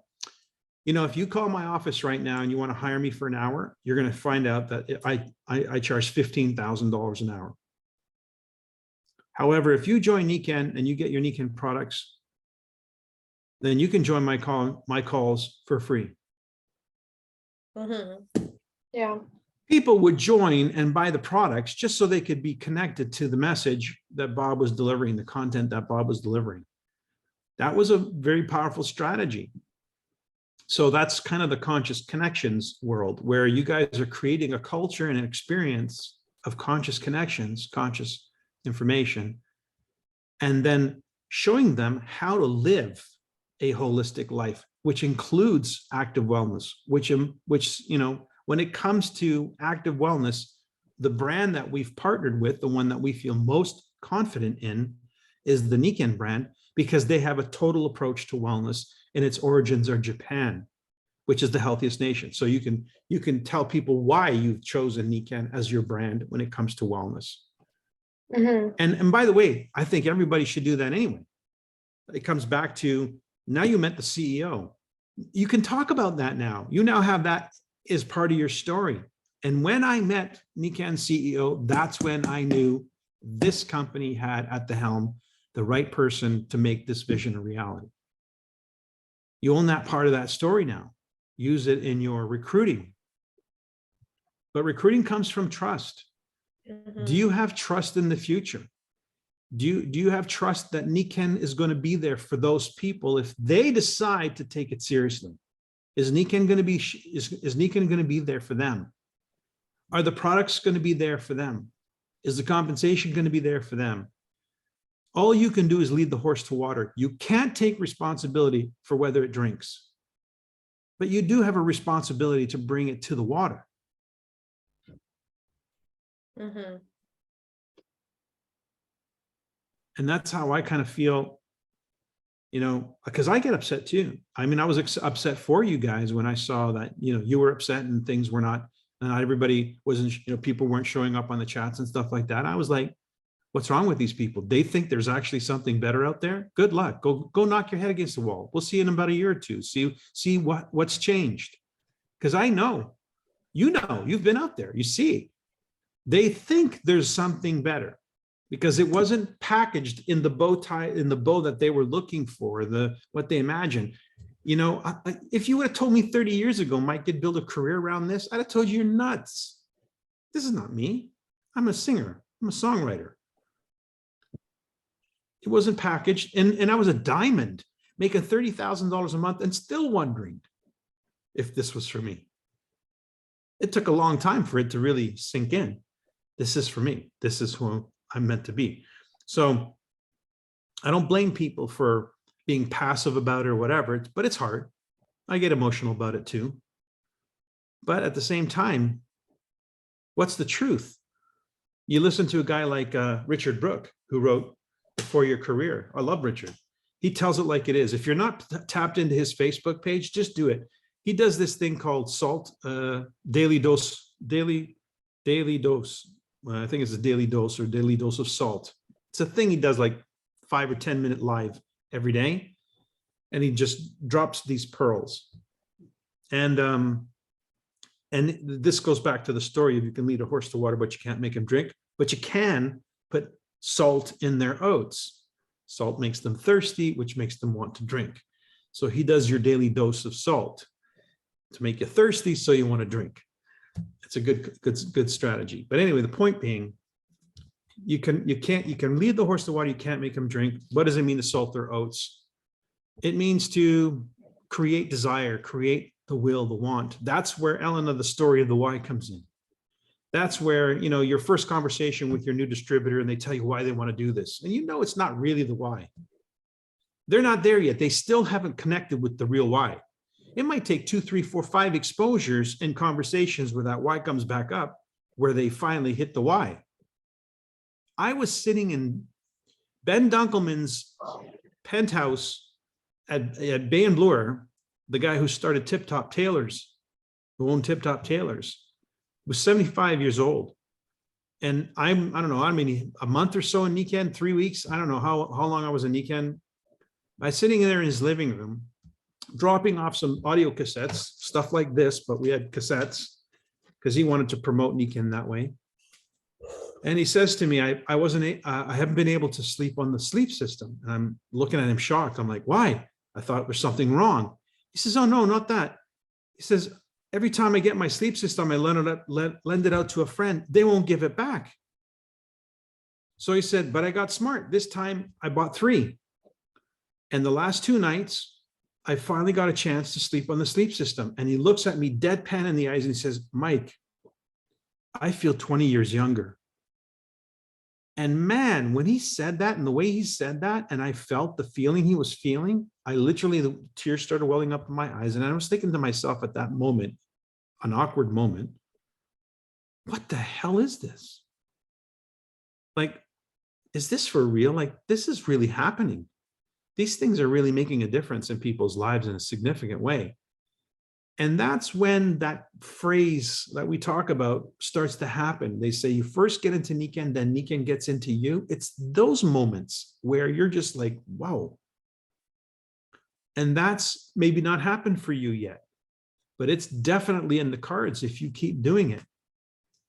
you know, if you call my office right now and you want to hire me for an hour, you're going to find out that I charge $15,000 an hour. However, if you join NICAN and you get your NICAN products, then you can join my calls for free. Yeah. People would join and buy the products just so they could be connected to the message that Bob was delivering, the content that Bob was delivering. That was a very powerful strategy. So that's kind of the conscious connections world, where you guys are creating a culture and an experience of conscious connections, conscious information, and then showing them how to live a holistic life, which includes active wellness, which, you know, when it comes to active wellness, the brand that we've partnered with, the one that we feel most confident in, is the NICAN brand, because they have a total approach to wellness, and its origins are Japan, which is the healthiest nation. So you can tell people why you've chosen NICAN as your brand when it comes to wellness. Mm-hmm. And by the way, I think everybody should do that anyway. It comes back to, now you met the CEO. You can talk about that now. You now have that as part of your story. And when I met NICAN CEO, that's when I knew this company had at the helm the right person to make this vision a reality. You own that part of that story now. Use it in your recruiting. But recruiting comes from trust. Do you have trust in the future? Do you have trust that NICAN is going to be there for those people if they decide to take it seriously? Is NICAN going to be there for them? Are the products going to be there for them? Is the compensation going to be there for them? All you can do is lead the horse to water. You can't take responsibility for whether it drinks, but you do have a responsibility to bring it to the water. And that's how I kind of feel, you know, because I get upset too. I mean, I was upset for you guys when I saw that, you know, you were upset and things were not everybody wasn't, you know, people weren't showing up on the chats and stuff like that. I was like, what's wrong with these people? They think there's actually something better out there. Good luck. Go knock your head against the wall. We'll see you in about a year or two. See what's changed. Because I know, you know, you've been out there. You see, they think there's something better because it wasn't packaged in the bow tie, in the bow that they were looking for, what they imagined. You know, if you would have told me 30 years ago, Mike could build a career around this, I'd have told you you're nuts. This is not me. I'm a singer. I'm a songwriter. It wasn't packaged. And I was a diamond making $30,000 a month and still wondering if this was for me. It took a long time for it to really sink in. This is for me. This is who I'm meant to be. So I don't blame people for being passive about it or whatever, but it's hard. I get emotional about it too. But at the same time, what's the truth? You listen to a guy like Richard Brooke, who wrote The 4-Year Career. I love Richard. He tells it like it is. If you're not tapped into his Facebook page, just do it. He does this thing called SALT, daily dose. I think it's a daily dose or daily dose of salt. It's a thing he does like 5 or 10 minute live every day. And he just drops these pearls. And this goes back to the story of you can lead a horse to water, but you can't make him drink, but you can put salt in their oats. Salt makes them thirsty, which makes them want to drink. So he does your daily dose of salt to make you thirsty, so you want to drink. It's a good strategy. But anyway, the point being, you can lead the horse to water, you can't make him drink. What does it mean to salt their oats? It means to create desire, create the will, the want. That's where Elena, the story of the why comes in. That's where, you know, your first conversation with your new distributor and they tell you why they want to do this. And you know, it's not really the why. They're not there yet. They still haven't connected with the real why. It might take 2, 3, 4, 5 exposures and conversations where that why comes back up, where they finally hit the why. I was sitting in Ben Dunkelman's penthouse at Bay and Bloor, the guy who started Tip Top Tailors, who owned Tip Top Tailors, was 75 years old. And I don't know, I mean, a month or so in Nikken, 3 weeks. I don't know how long I was in Nikken. I was sitting there in his living room, dropping off some audio cassettes, stuff like this, but we had cassettes because he wanted to promote Nikken that way. And he says to me, I haven't been able to sleep on the sleep system. And I'm looking at him shocked. I'm like, why? I thought there was something wrong. He says, oh no, not that. He says, every time I get my sleep system, I lend it out to a friend. They won't give it back. So he said, but I got smart. This time I bought 3. And the last 2 nights, I finally got a chance to sleep on the sleep system. And he looks at me deadpan in the eyes and he says, Mike, I feel 20 years younger. And man, when he said that and the way he said that, and I felt the feeling he was feeling, I literally, the tears started welling up in my eyes. And I was thinking to myself at that moment, an awkward moment, what the hell is this? Like, is this for real? Like, this is really happening. These things are really making a difference in people's lives in a significant way. And that's when that phrase that we talk about starts to happen. They say you first get into Nikken, then Nikken gets into you. It's those moments where you're just like, wow. And that's maybe not happened for you yet, but it's definitely in the cards if you keep doing it,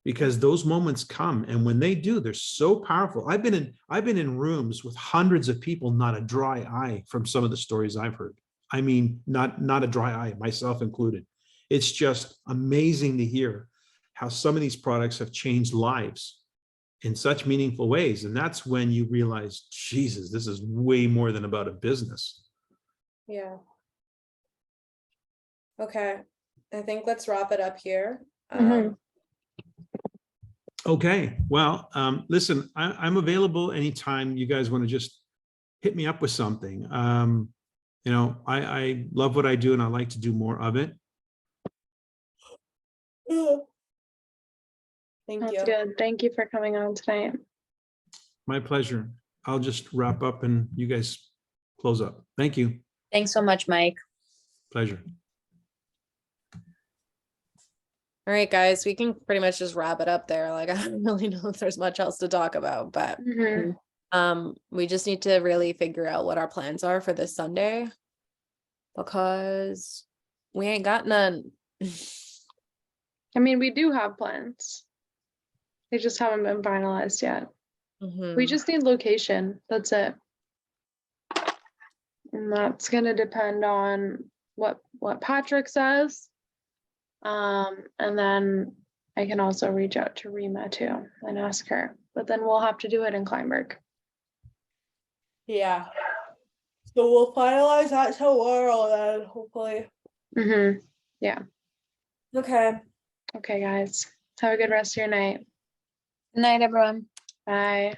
because those moments come. And when they do, they're so powerful. I've been in rooms with hundreds of people, not a dry eye from some of the stories I've heard. I mean, not a dry eye, myself included. It's just amazing to hear how some of these products have changed lives in such meaningful ways. And that's when you realize, Jesus, this is way more than about a business. Yeah. Okay. I think let's wrap it up here. Okay. Well, listen, I'm available anytime you guys want to just hit me up with something. You know, I love what I do and I like to do more of it. Thank That's you. good. Thank you for coming on tonight. My pleasure. I'll just wrap up and you guys close up. Thank you. Thanks so much, Mike. Pleasure. All right, guys, we can pretty much just wrap it up there. Like, I don't really know if there's much else to talk about, but we just need to really figure out what our plans are for this Sunday, because we ain't got none. I mean, we do have plans. They just haven't been finalized yet. We just need location. That's it. And that's gonna depend on what Patrick says. And then I can also reach out to Rima too and ask her. But then we'll have to do it in Kleinberg. Yeah. So we'll finalize that tomorrow then, hopefully. Yeah. Okay. Okay, guys. Have a good rest of your night. Good night, everyone. Bye.